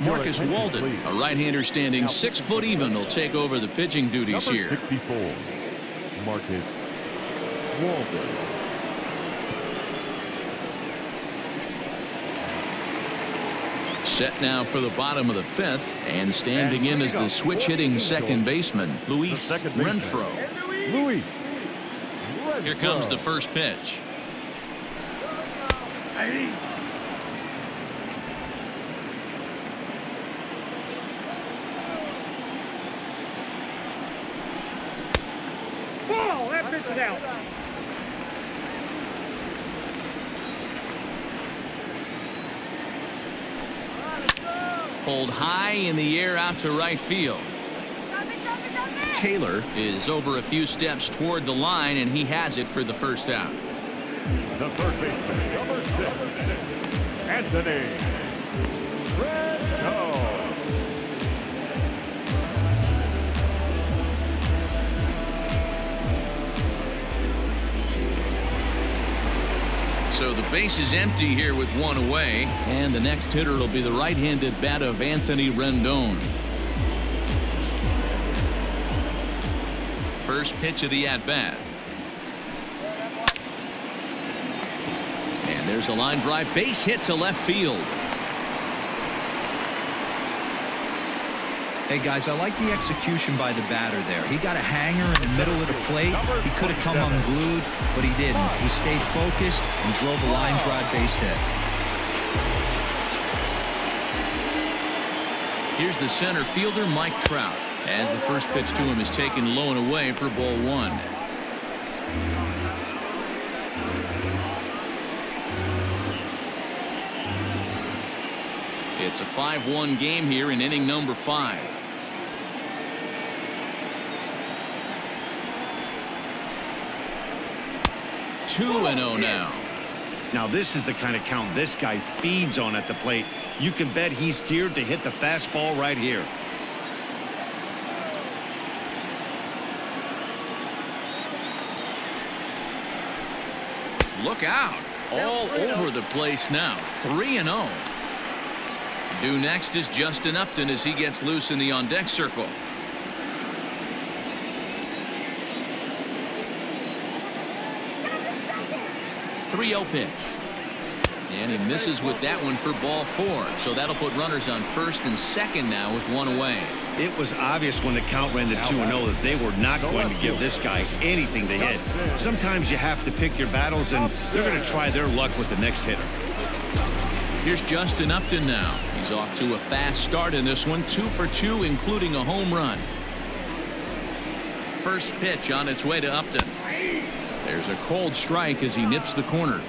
Marcus Walden, a right-hander standing 6 foot even, will take over the pitching duties here. 64, Marcus Walden. Set now for the bottom of the 5th, and standing in is the switch-hitting second baseman, Luis Renfroe. Here comes the first pitch. Ball, that pitch is out. Pulled high in the air out to right field. Taylor is over a few steps toward the line, and he has it for the first out. The first baseman, number 6, Anthony Rendon. So the base is empty here with one away, and the next hitter will be the right-handed bat of Anthony Rendon. First pitch of the at-bat. And there's a line drive, base hit to left field. Hey, guys, I like the execution by the batter there. He got a hanger in the middle of the plate. He could have come unglued, but he didn't. He stayed focused and drove a line drive base hit. Here's the center fielder, Mike Trout, as the first pitch to him is taken low and away for ball 1. It's a 5-1 game here in inning number 5. Two and 0 now. Now this is the kind of count this guy feeds on at the plate. You can bet he's geared to hit the fastball right here. Look out. All over the place now. 3-0. Due next is Justin Upton as he gets loose in the on-deck circle. 3-0 pitch. And he misses with that one for ball 4. So that'll put runners on first and second now with one away. It was obvious when the count ran to 2-0 that they were not going to give this guy anything to hit. Sometimes you have to pick your battles, and they're going to try their luck with the next hitter. Here's Justin Upton now. He's off to a fast start in this one. 2 for 2, including a home run. First pitch on its way to Upton. There's a cold strike as he nips the corner.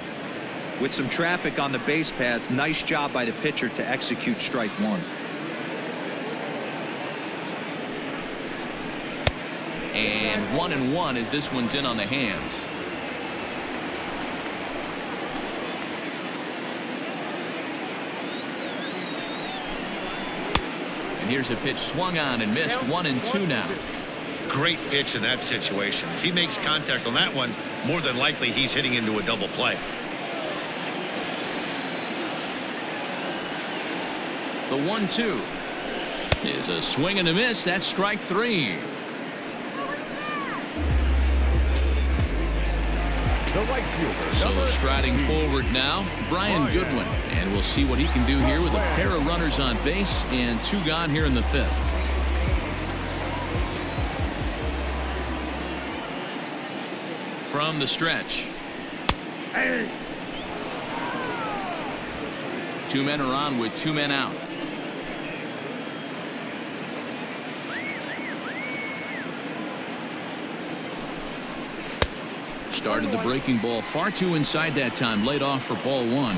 With some traffic on the base paths, nice job by the pitcher to execute strike 1. And 1-1 as this one's in on the hands. And here's a pitch swung on and missed. 1-2 now. Great pitch in that situation. If he makes contact on that one, more than likely he's hitting into a double play. The 1-2 is a swing and a miss. That's strike 3. The right fielder, So striding forward now, Brian Goodwin, and we'll see what he can do here with a pair of runners on base and 2 gone here in the 5th. From the stretch. 2 men are on with 2 men out. Started the breaking ball far too inside that time. Laid off for ball 1.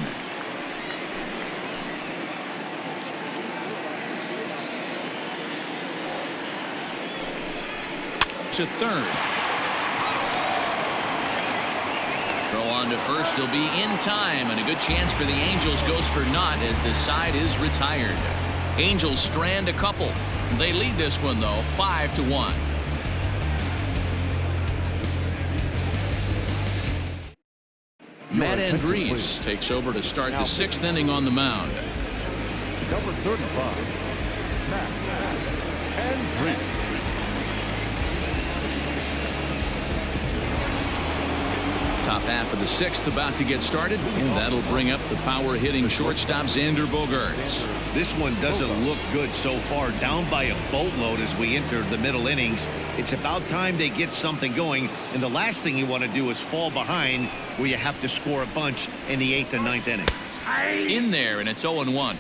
To third. Throw on to first. He'll be in time, and a good chance for the Angels goes for naught as this side is retired. Angels strand a couple. They lead this one though 5-1. Matt Andrees takes over to start the 6th inning on the mound. number 35, Matt Andrees. Top half of the 6th about to get started, and that'll bring up the power hitting shortstop Xander Bogaerts. This one doesn't look good so far. Down by a boatload as we enter the middle innings. It's about time they get something going, and the last thing you want to do is fall behind where you have to score a bunch in the 8th and 9th inning. In there, and it's 0-1.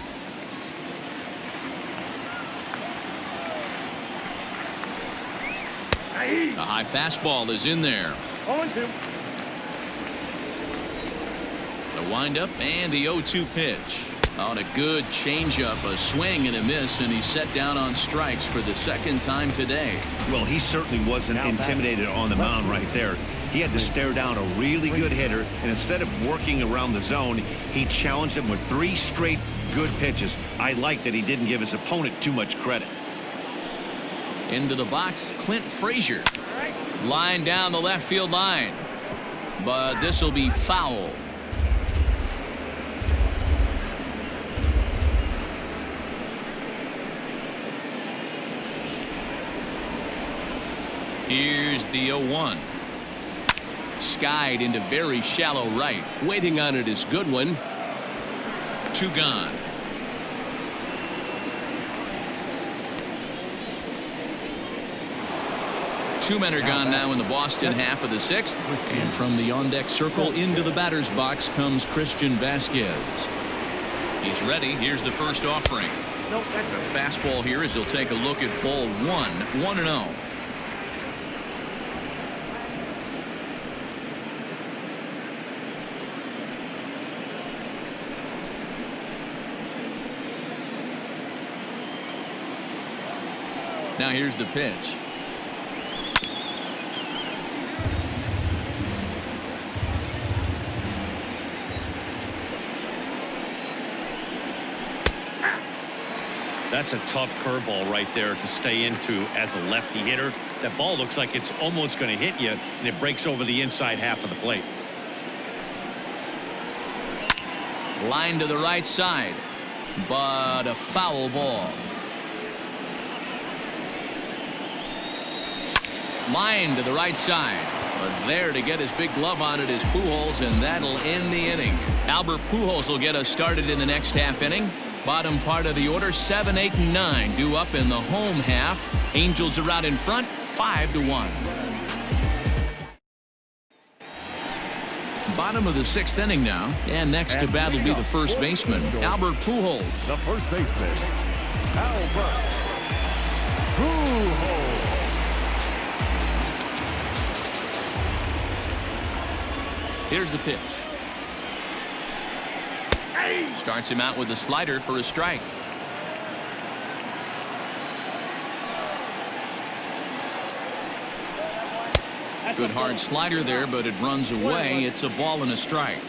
The high fastball is in there. 0-2. The windup and the 0-2 pitch. On a good changeup, a swing and a miss, and he's set down on strikes for the second time today. Well, he certainly wasn't intimidated on the mound right there. He had to stare down a really good hitter, and instead of working around the zone, he challenged him with 3 straight good pitches. I like that he didn't give his opponent too much credit. Into the box, Clint Frazier. Line down the left field line. But this will be foul. Here's the 0-1. Skied into very shallow right. Waiting on it is Goodwin. 2 gone. Two men are gone now in the Boston half of the 6th. And from the on-deck circle into the batter's box comes Christian Vasquez. He's ready. Here's the first offering. A fastball here as he'll take a look at ball 1. 1-0. Now here's the pitch. That's a tough curveball right there to stay into as a lefty hitter. That ball looks like it's almost going to hit you, and it breaks over the inside half of the plate. Line to the right side, but a foul ball. Line to the right side, but there to get his big glove on it is Pujols, and that'll end the inning. Albert Pujols will get us started in the next half inning. Bottom part of the order, 7, 8, and 9 due up in the home half. Angels are out in front, 5-1. Bottom of the 6th inning now, and next to bat will be the first baseman, Albert Pujols. The first baseman, Albert Pujols. Here's the pitch. Starts him out with a slider for a strike. Good hard slider there, but it runs away. It's a ball and a strike.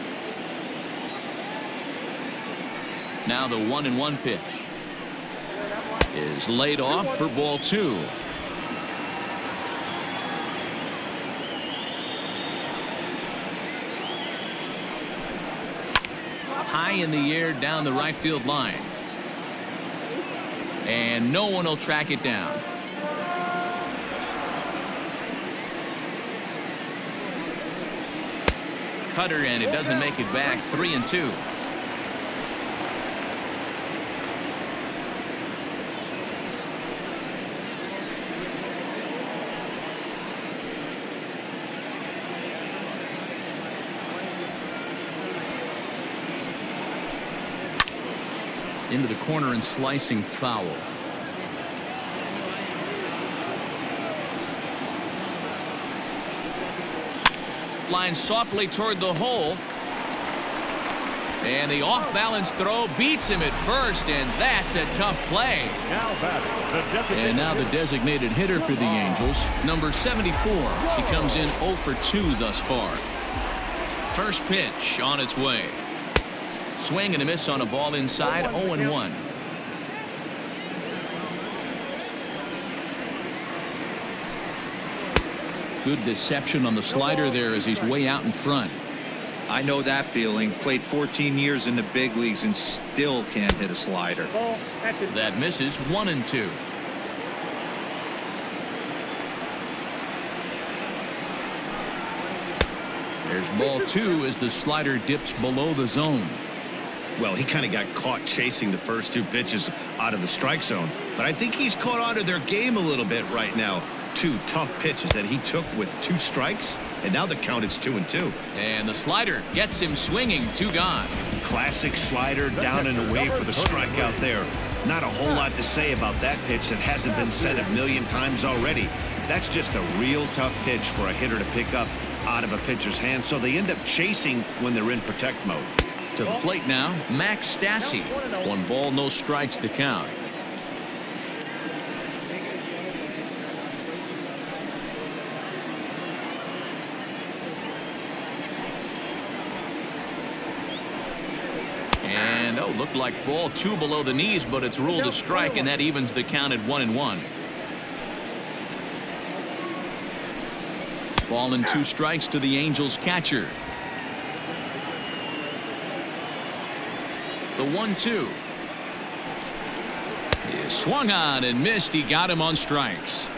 Now the 1-1 pitch is laid off for ball 2. High in the air down the right field line. And no one will track it down. Cutter, and it doesn't make it back. 3-2. Into the corner and slicing foul. Line softly toward the hole. And the off-balance throw beats him at first, and that's a tough play. And now the designated hitter for the Angels, number 74. He comes in 0 for 2 thus far. First pitch on its way. Swing and a miss on a ball inside. 0-1. Good deception on the slider there as he's way out in front. I know that feeling. Played 14 years in the big leagues and still can't hit a slider. That misses. 1-2. There's ball 2 as the slider dips below the zone. Well, he kind of got caught chasing the first 2 pitches out of the strike zone, but I think he's caught on to their game a little bit right now. 2 tough pitches that he took with 2 strikes, and now the count is 2-2. And the slider gets him swinging. 2 gone. Classic slider down and away for the strikeout there. Not a whole lot to say about that pitch that hasn't been said a million times already. That's just a real tough pitch for a hitter to pick up out of a pitcher's hand, so they end up chasing when they're in protect mode. To the plate now, Max Stassi. 1 ball, no strikes to count. And looked like ball 2 below the knees, but it's ruled a strike, and that evens the count at 1-1. Ball and 2 strikes to the Angels catcher. The 1-2 is swung on and missed. He got him on strikes.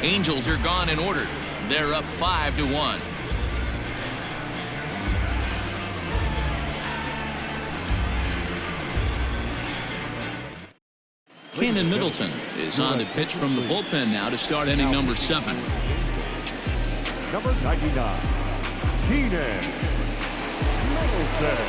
Angels are gone in order. They're up 5-1. Cannon Middleton is on the pitch from the bullpen now to start inning number 7. Number 99, Cannon Middleton.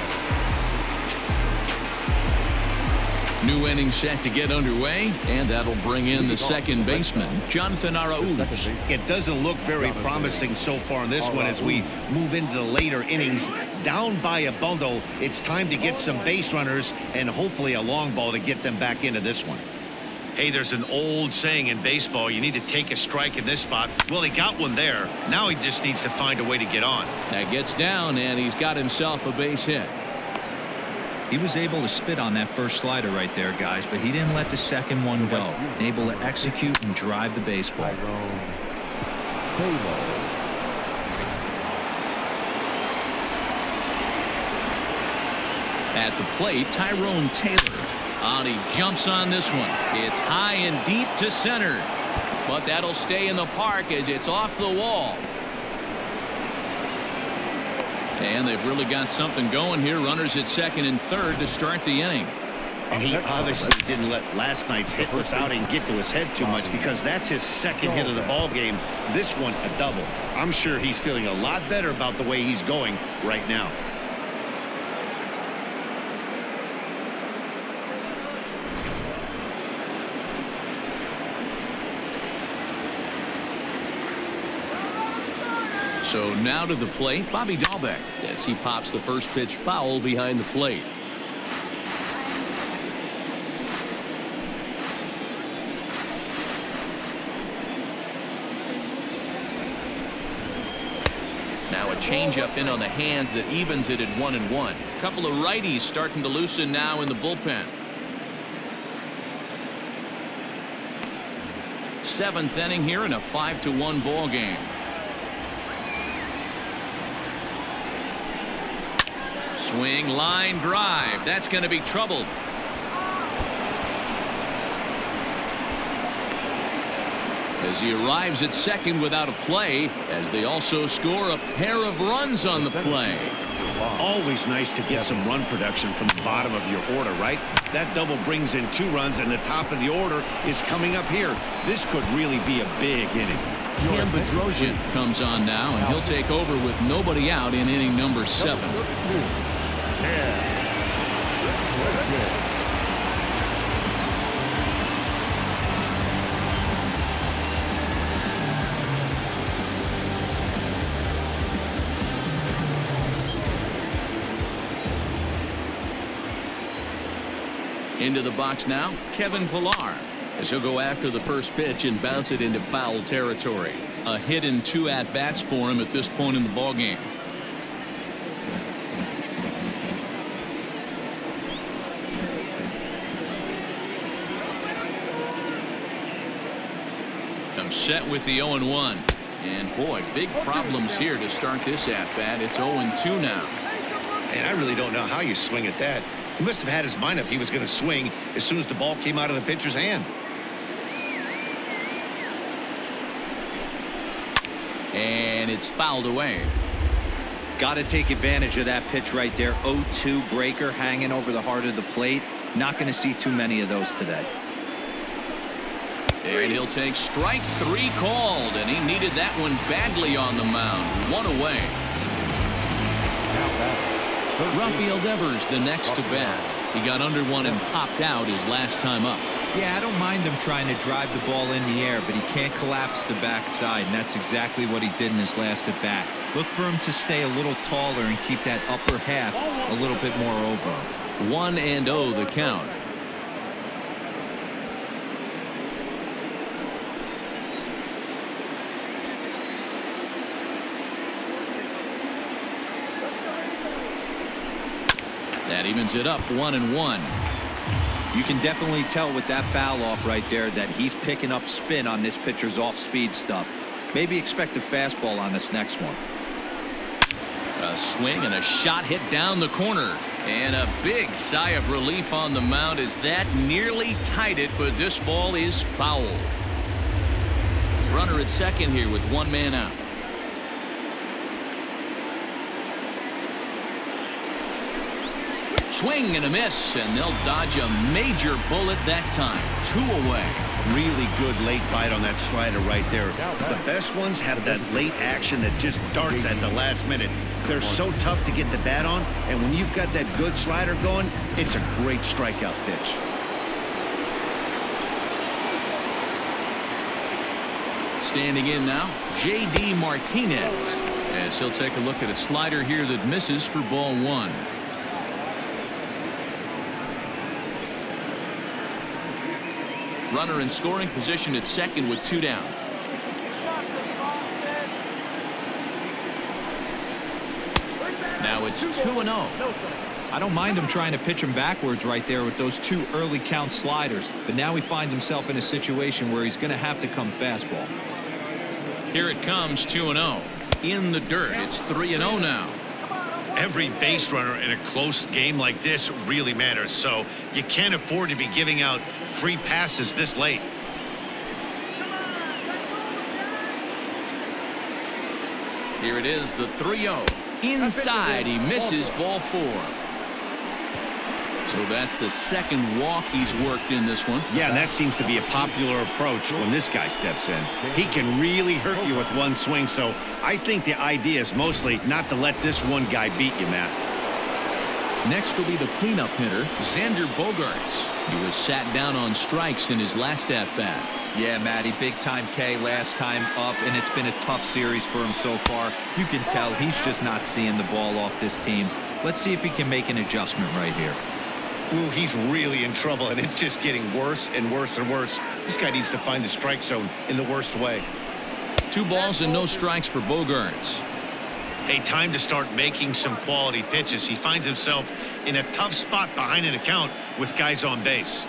New inning set to get underway, and that'll bring in the second baseman, Jonathan Arauz. It doesn't look very promising so far in this one as we move into the later innings. Down by a bundle, it's time to get some base runners and hopefully a long ball to get them back into this one. Hey, there's an old saying in baseball, you need to take a strike in this spot. Well, he got one there. Now he just needs to find a way to get on. That gets down, and he's got himself a base hit. He was able to spit on that first slider right there, guys, but he didn't let the second one go. Able to execute and drive the baseball. At the plate, Tyrone Taylor. He jumps on this one. It's high and deep to center, but that'll stay in the park as it's off the wall. And they've really got something going here. Runners at second and third to start the inning. And he obviously didn't let last night's hitless outing get to his head too much, because that's his second hit of the ball game. This one a double. I'm sure he's feeling a lot better about the way he's going right now. So now to the plate, Bobby Dahlbeck, as he pops the first pitch foul behind the plate. Now a changeup in on the hands that evens it at 1-1. A couple of righties starting to loosen now in the bullpen. 7th inning here in a 5-1 ball game. Swing, line drive. That's going to be trouble. As he arrives at second without a play, as they also score a pair of runs on the play. Always nice to get some run production from the bottom of your order, right? That double brings in 2 runs, and the top of the order is coming up here. This could really be a big inning. Cam Bedrosian comes on now, and he'll take over with nobody out in inning number 7. Into the box now, Kevin Pillar, as he'll go after the first pitch and bounce it into foul territory. A hit and 2 at-bats for him at this point in the ballgame. Comes set with the 0-1. And boy, big problems here to start this at-bat. It's 0-2 now. And I really don't know how you swing at that. He must have had his mind up he was going to swing as soon as the ball came out of the pitcher's hand. And it's fouled away. Got to take advantage of that pitch right there. 0-2 breaker hanging over the heart of the plate. Not going to see too many of those today. And he'll take strike 3 called, and he needed that one badly on the mound. 1 away. Rafael Devers the next to bat. He got under one and popped out his last time up. Yeah, I don't mind him trying to drive the ball in the air, but he can't collapse the backside, and that's exactly what he did in his last at bat. Look for him to stay a little taller and keep that upper half a little bit more over him. 1-0 the count. That evens it up 1-1. You can definitely tell with that foul off right there that he's picking up spin on this pitcher's off-speed stuff. Maybe expect a fastball on this next one. A swing and a shot hit down the corner. And a big sigh of relief on the mound as that nearly tied it, but this ball is foul. Runner at second here with one man out. Swing and a miss, and they'll dodge a major bullet that time. 2 away. Really good late bite on that slider right there. The best ones have that late action that just darts at the last minute. They're so tough to get the bat on, and when you've got that good slider going, it's a great strikeout pitch. Standing in now, J.D. Martinez, as he'll take a look at a slider here that misses for ball 1. Runner in scoring position at second with 2 down. Now it's 2-0. I don't mind him trying to pitch him backwards right there with those 2 early count sliders, but now he finds himself in a situation where he's going to have to come fastball. Here it comes, 2-0. In the dirt, it's 3-0 now. Every base runner in a close game like this really matters, so you can't afford to be giving out free passes this late. Here it is, the 3-0. Inside, he misses ball 4. So that's the second walk he's worked in this one. Yeah, and that seems to be a popular approach when this guy steps in. He can really hurt you with one swing, so I think the idea is mostly not to let this one guy beat you, Matt. Next will be the cleanup hitter, Xander Bogaerts. He was sat down on strikes in his last at-bat. Yeah, Matty, big-time K last time up, and it's been a tough series for him so far. You can tell he's just not seeing the ball off this team. Let's see if he can make an adjustment right here. Ooh, he's really in trouble, and it's just getting worse and worse and worse. This guy needs to find the strike zone in the worst way. 2 balls and no strikes for Bogaerts. Hey, time to start making some quality pitches. He finds himself in a tough spot behind an account with guys on base.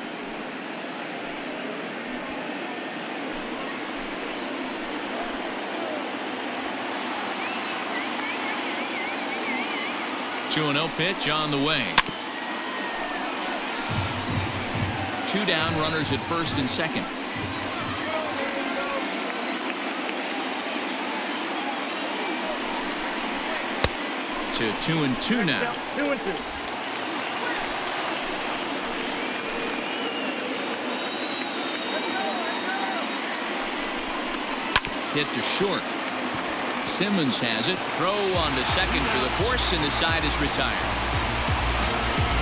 Two 2-0 pitch on the way. 2 down, runners at first and second. To 2-2 now. 2-2. Hit to short. Simmons has it. Throw on to second for the force, and the side is retired.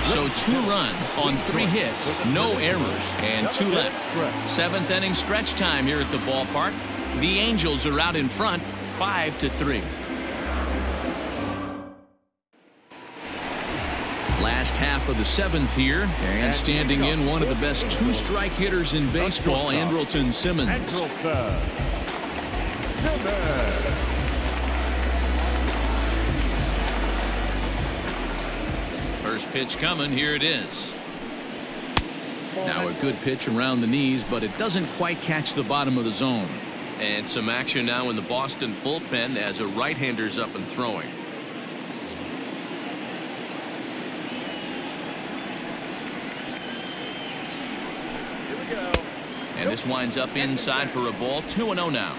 So 2 runs on 3 hits, no errors, and 2 left. 7th inning stretch time here at the ballpark. The Angels are out in front, 5-3. Last half of the 7th here, and standing in one of the best 2-strike hitters in baseball, Andrelton Simmons. First pitch coming, here it is. Now a good pitch around the knees, but it doesn't quite catch the bottom of the zone. And some action now in the Boston bullpen as a right-hander's up and throwing. And this winds up inside for a ball. 2-0 now.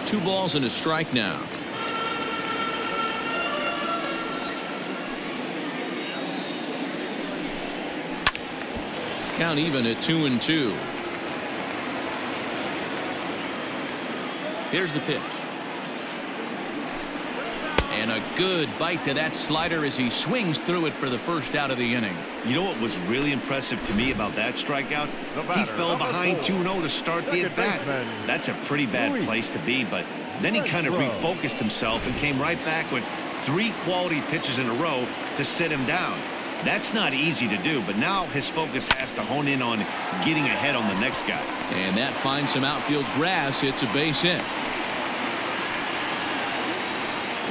Two balls and a strike now. Count even at 2-2. Here's the pitch. And And a good bite to that slider as he swings through it for the first out of the inning. You know what was really impressive to me about that strikeout? He fell behind 2-0 to start the at-bat. That's a pretty bad place to be, but then he kind of refocused himself and came right back with 3 quality pitches in a row to sit him down. That's not easy to do, but now his focus has to hone in on getting ahead on the next guy. And that finds some outfield grass. It's a base hit.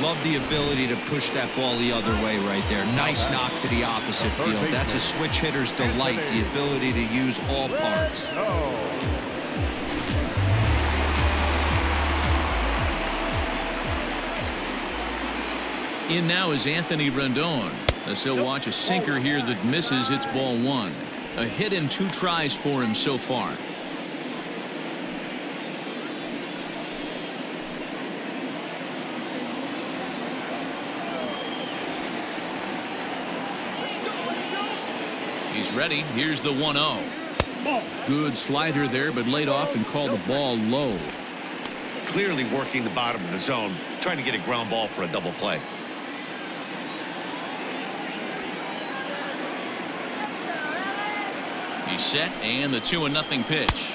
Love the ability to push that ball the other way right there. Nice knock to the opposite field. That's a switch hitter's delight, the ability to use all parts. In now is Anthony Rendon. As he'll watch a sinker here that misses. It's ball 1. A hit in 2 tries for him so far. He's ready. Here's the 1-0. Good slider there, but laid off and called the ball low. Clearly working the bottom of the zone, trying to get a ground ball for a double play. He's set, and the 2-0 pitch.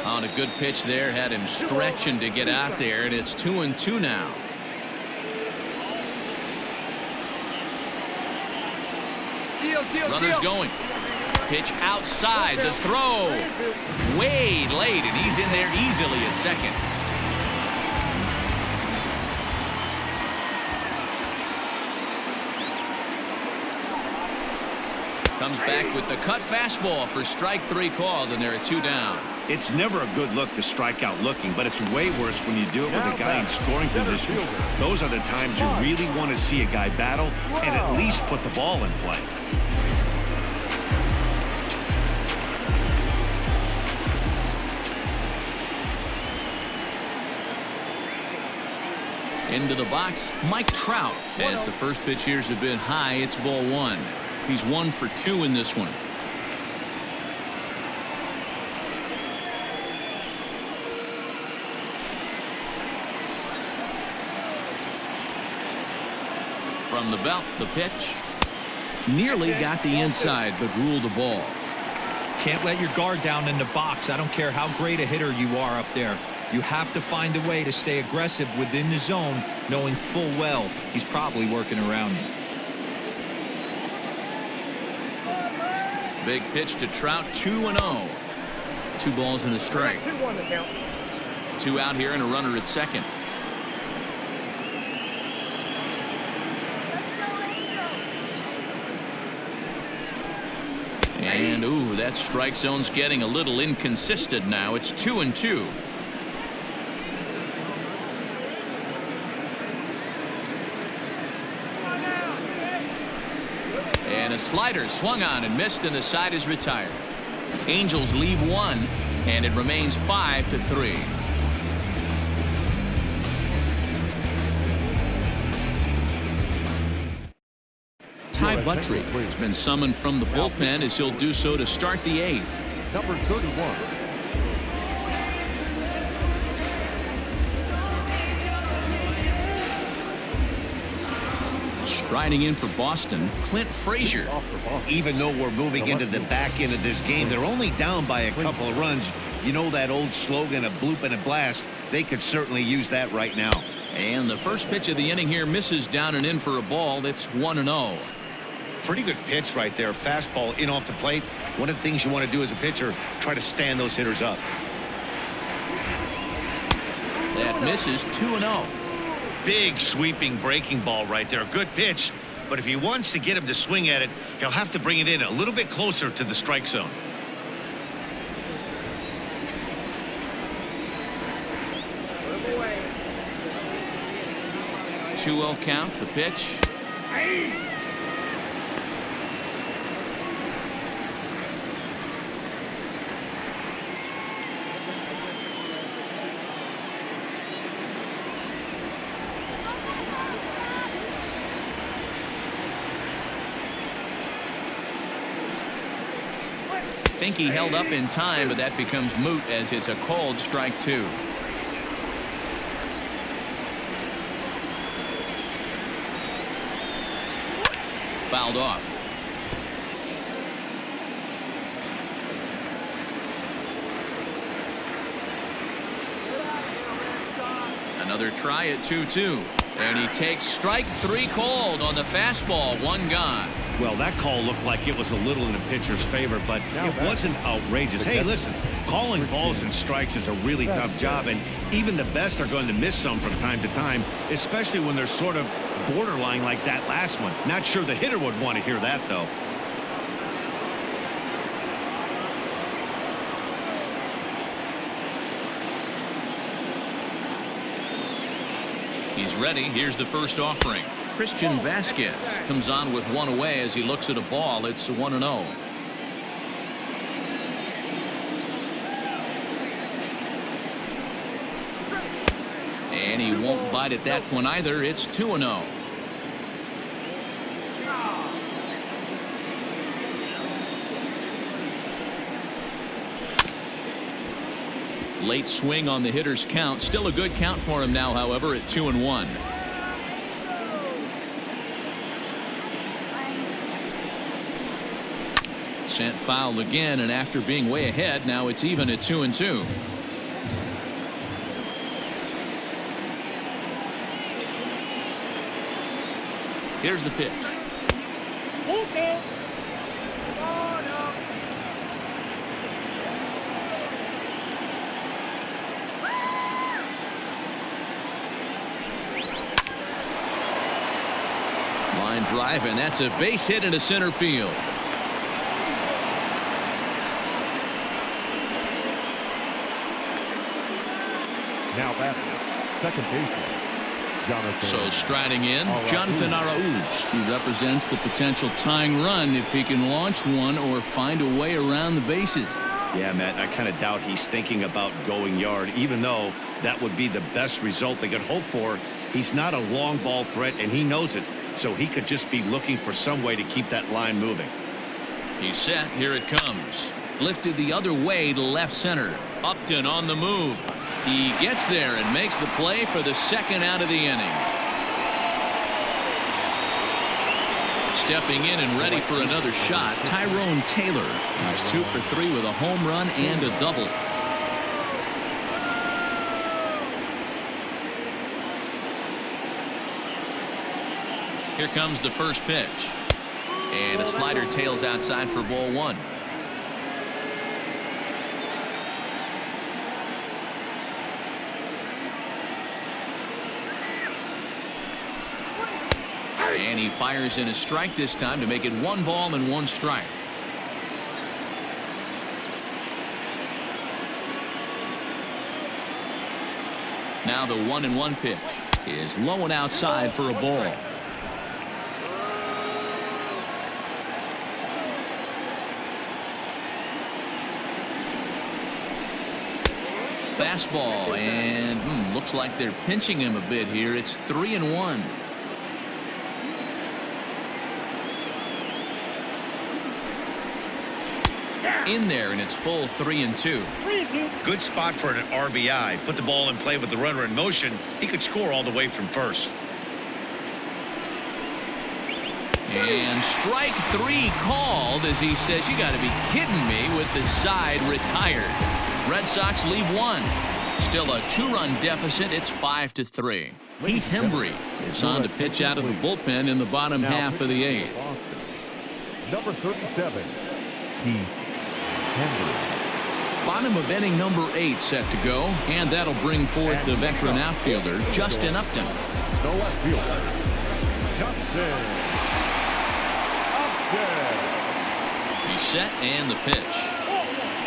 On a good pitch there, had him stretching to get out there, and it's 2-2 now. Runners going. Pitch outside, the throw. Way late, and he's in there easily at second. Comes back with the cut fastball for strike 3 called, and they're at 2 down. It's never a good look to strike out looking, but it's way worse when you do it with a guy in scoring position. Those are the times you really want to see a guy battle and at least put the ball in play. Into the box, Mike Trout. As the first pitch here's a bit high, it's ball 1. He's 1 for 2 in this one. From the belt, the pitch. Nearly got the inside, but ruled the ball. Can't let your guard down in the box. I don't care how great a hitter you are up there. You have to find a way to stay aggressive within the zone, knowing full well he's probably working around you. Big pitch to Trout, 2-0. 2 balls and a strike. 2 out here and a runner at second. And ooh, that strike zone's getting a little inconsistent now. It's 2-2. And a slider swung on and missed, and the side is retired. Angels leave 1, and it remains 5-3. Ty Buttrey has been summoned from the bullpen as he'll do so to start the 8th. Number 31. Striding in for Boston, Clint Frazier. Even though we're moving into the back end of this game, they're only down by a couple of runs. You know that old slogan, a bloop and a blast. They could certainly use that right now. And the first pitch of the inning here misses down and in for a ball. That's 1-0. Pretty good pitch right there. Fastball in off the plate. One of the things you want to do as a pitcher, try to stand those hitters up. That misses, 2-0. Big sweeping breaking ball right there. Good pitch. But if he wants to get him to swing at it, he'll have to bring it in a little bit closer to the strike zone. 2-0 count, the pitch. think he held up in time, but that becomes moot as it's a called strike 2. Fouled off. Another try at 2-2. And he takes strike 3 called on the fastball. 1 gone. Well, that call looked like it was a little in the pitcher's favor, but it wasn't outrageous. Hey, listen, calling balls and strikes is a really tough job, and even the best are going to miss some from time to time, especially when they're sort of borderline like that last one. Not sure the hitter would want to hear that, though. He's ready. Here's the first offering. Christian Vasquez comes on with 1 away as he looks at a ball. It's 1-0. And he won't bite at that one either. It's 2-0. Late swing on the hitter's count. Still a good count for him now, however, at 2-1. Sent foul again, and after being way ahead, now it's even at 2-2. Here's the pitch. Line drive, and that's a base hit into center field. Now batting, second baseman, Jonathan. So striding in, Jonathan Arauz. He represents the potential tying run if he can launch one or find a way around the bases. Yeah, Matt, I kind of doubt he's thinking about going yard, even though that would be the best result they could hope for. He's not a long ball threat, and he knows it, so he could just be looking for some way to keep that line moving. He's set. Here it comes. Lifted the other way to left center. Upton on the move. He gets there and makes the play for the second out of the inning. Stepping in and ready for another shot, Tyrone Taylor. He's 2 for 3 with a home run and a double. Here comes the first pitch. And a slider tails outside for ball 1. And he fires in a strike this time to make it 1 ball and 1 strike. Now the 1-1 pitch is low and outside for a ball. Fastball, and looks like they're pinching him a bit here. It's 3-1. In there, and it's full 3-2. Good spot for an RBI. Put the ball in play with the runner in motion. He could score all the way from first. And strike 3 called as he says, "You got to be kidding me," with the side retired. Red Sox leave 1. Still a 2-run deficit. It's 5-3. Heath Hembry is on to pitch out of the bullpen in the bottom half of the 8th. Number 37, Heath Hembry. Bottom of inning number 8 set to go, and that'll bring forth the veteran outfielder Justin Upton. The left fielder, Justin Upton. He's set, and the pitch.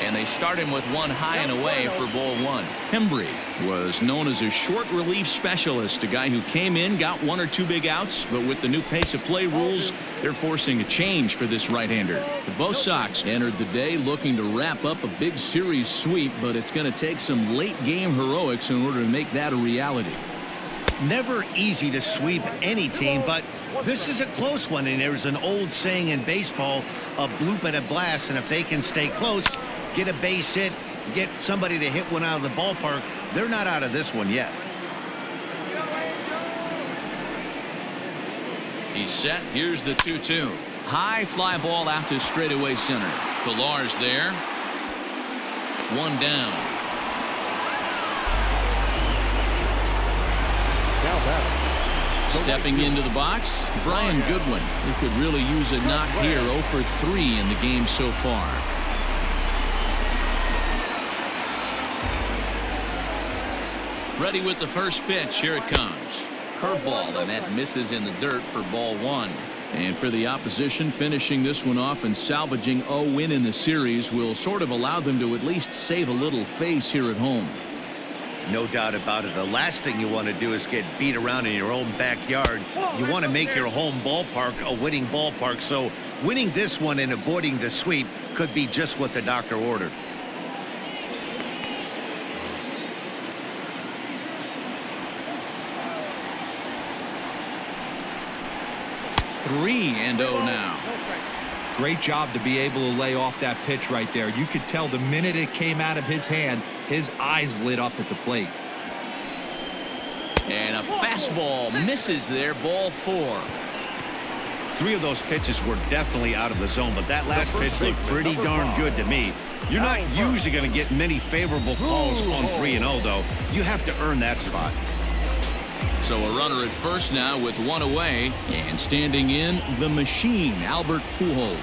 And they start him with 1 high and away for ball 1. Hembry was known as a short relief specialist, a guy who came in, got 1 or 2 big outs, but with the new pace of play rules, they're forcing a change for this right-hander. The BOS Sox entered the day looking to wrap up a big series sweep, but it's going to take some late-game heroics in order to make that a reality. Never easy to sweep any team, but This is a close one, and there's an old saying in baseball, a bloop and a blast, and if they can stay close, get a base hit, get somebody to hit one out of the ballpark, they're not out of this one yet. He's set. Here's the 2-2. High fly ball out to straightaway center. Pilar's there. One down. Now back. Stepping into the box, Brian Goodwin, who could really use a knock here. 0 for 3 in the game so far. Ready with the first pitch. Here it comes. Curveball, and that misses in the dirt for ball 1. And for the opposition, finishing this one off and salvaging a win in the series will sort of allow them to at least save a little face here at home. No doubt about it. The last thing you want to do is get beat around in your own backyard. You want to make your home ballpark a winning ballpark. So winning this one and avoiding the sweep could be just what the doctor ordered. Three and 0 now. Great job to be able to lay off that pitch right there. You could tell the minute it came out of his hand, his eyes lit up at the plate. And a fastball misses there. Ball 4. 3 of those pitches were definitely out of the zone, but that last pitch looked pretty darn good to me. You're not usually going to get many favorable calls on 3-0, though. You have to earn that spot. So a runner at first now with 1 away, and standing in the machine, Albert Pujols.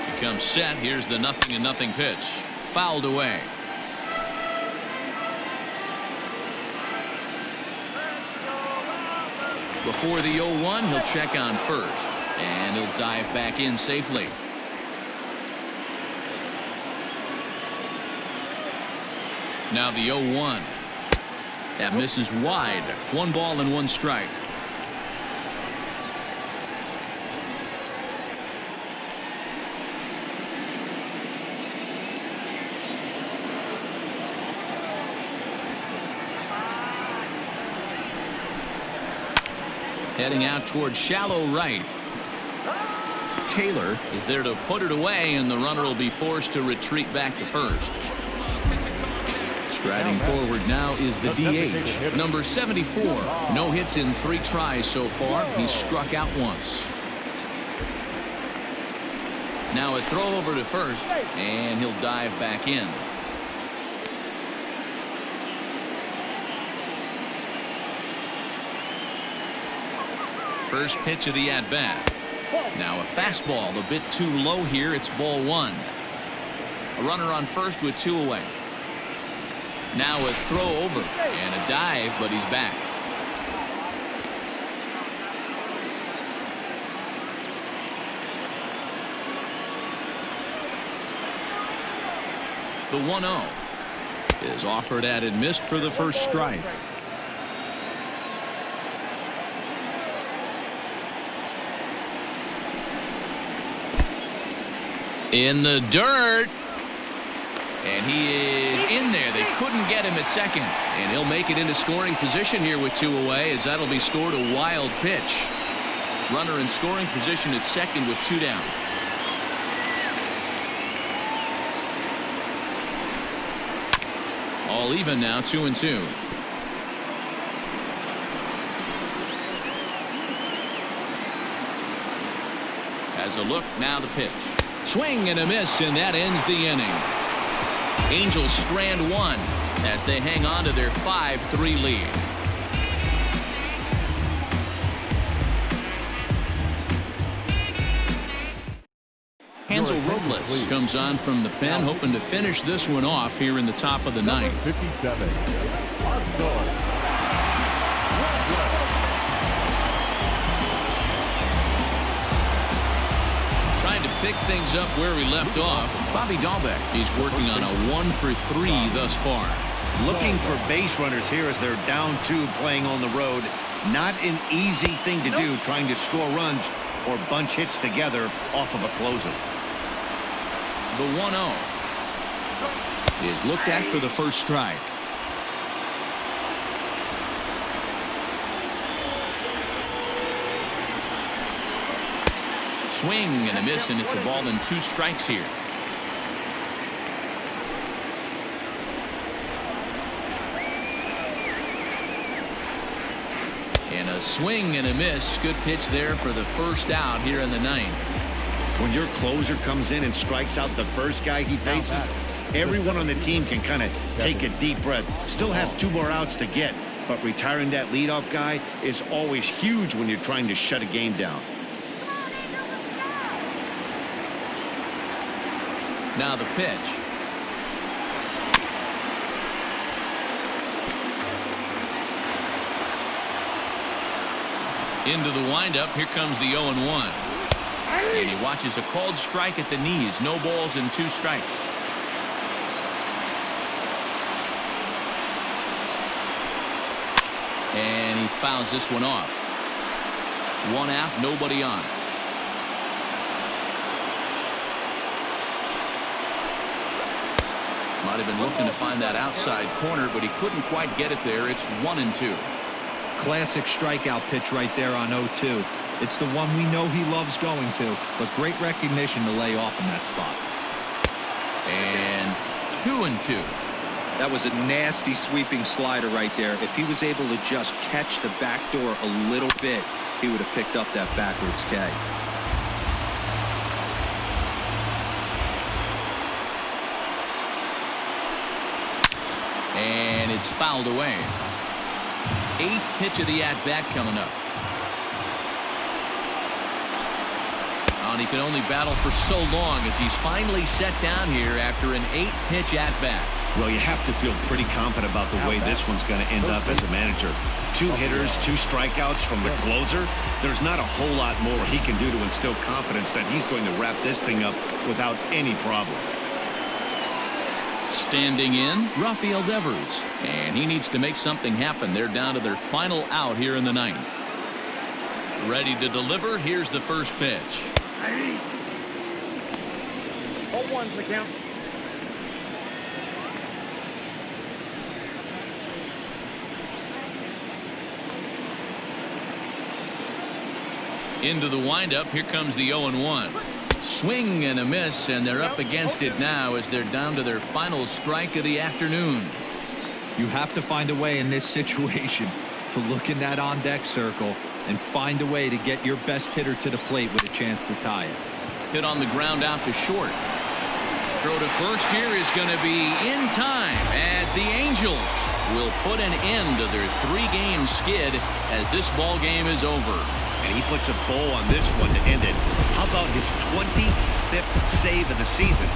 He comes set. Here's the 0-0 pitch. Fouled away. Before the 0-1, he'll check on first, and he'll dive back in safely. Now the 0-1. That misses wide. 1 ball and 1 strike. Heading out towards shallow right. Taylor is there to put it away, and the runner will be forced to retreat back to first. Striding forward now is the DH, number 74. No hits in 3 tries so far. He's struck out once. Now a throw over to first, and he'll dive back in. First pitch of the at-bat. Now a fastball a bit too low here. It's ball 1. A runner on first with 2 away. Now a throw over and a dive, but he's back. The 1-0 is offered at and missed for the first strike. In the dirt. And he is in there. They couldn't get him at second. And he'll make it into scoring position here with 2 away, as that'll be scored a wild pitch. Runner in scoring position at second with 2 down. All even now, 2-2. As a look, now the pitch. Swing and a miss, and that ends the inning. Angels strand 1 as they hang on to their 5-3 lead. Hansel Robles comes on from the pen, hoping to finish this one off here in the top of the 9th. 57. Trying to pick things up where we left off. Bobby Dahlbeck, he's working on a 1 for 3 thus far. Looking for base runners here as they're down 2 playing on the road. Not an easy thing to do, trying to score runs or bunch hits together off of a closer. The 1-0 is looked at for the first strike. swing and a miss, and it's a ball and 2 strikes here. And a swing and a miss. Good pitch there for the first out here in the 9th. When your closer comes in and strikes out the first guy he faces, everyone on the team can kind of take a deep breath. Still have 2 more outs to get, but retiring that leadoff guy is always huge when you're trying to shut a game down. Now the pitch. Into the windup. Here comes the 0-1. And he watches a called strike at the knees. No balls and 2 strikes. And he fouls this one off. 1 out, nobody on. Might have been looking to find that outside corner, but he couldn't quite get it there. It's 1-2. Classic strikeout pitch right there on 0-2. It's the one we know he loves going to, but great recognition to lay off in that spot. And 2-2. That was a nasty sweeping slider right there. If he was able to just catch the back door a little bit, he would have picked up that backwards K. And it's fouled away. 8th pitch of the at-bat coming up. And he can only battle for so long as he's finally set down here after an 8-pitch at-bat. Well, you have to feel pretty confident about the way this one's going to end up as a manager. 2 hitters, 2 strikeouts from the closer. There's not a whole lot more he can do to instill confidence that he's going to wrap this thing up without any problem. Standing in, Rafael Devers. And he needs to make something happen. They're down to their final out here in the 9th. Ready to deliver. Here's the first pitch. 0-1's the count. Into the windup. Here comes the 0-1. Swing and a miss, and they're up against it now as they're down to their final strike of the afternoon. You have to find a way in this situation to look in that on-deck circle and find a way to get your best hitter to the plate with a chance to tie it. Hit on the ground out to short. Throw to first here is going to be in time as the Angels will put an end to their 3-game skid as this ball game is over. And he puts a bow on this one to end it. How about his 25th save of the season?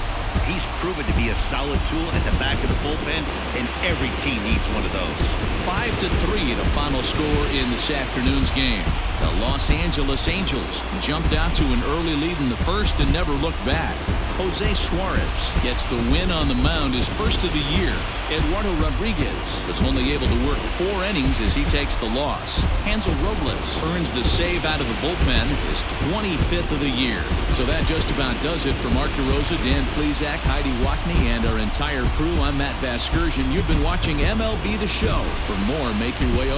He's proven to be a solid tool at the back of the bullpen, and every team needs one of those. 5-3, the final score in this afternoon's game. The Los Angeles Angels jumped out to an early lead in the first and never looked back. Jose Suarez gets the win on the mound, his first of the year. Eduardo Rodriguez was only able to work 4 innings as he takes the loss. Hansel Robles earns the save out of the bullpen, his 25th of the year. So that just about does it for Mark DeRosa, Dan Plesac, Heidi Wackney, and our entire crew. I'm Matt Vasgersian. You've been watching MLB The Show. For more, make your way over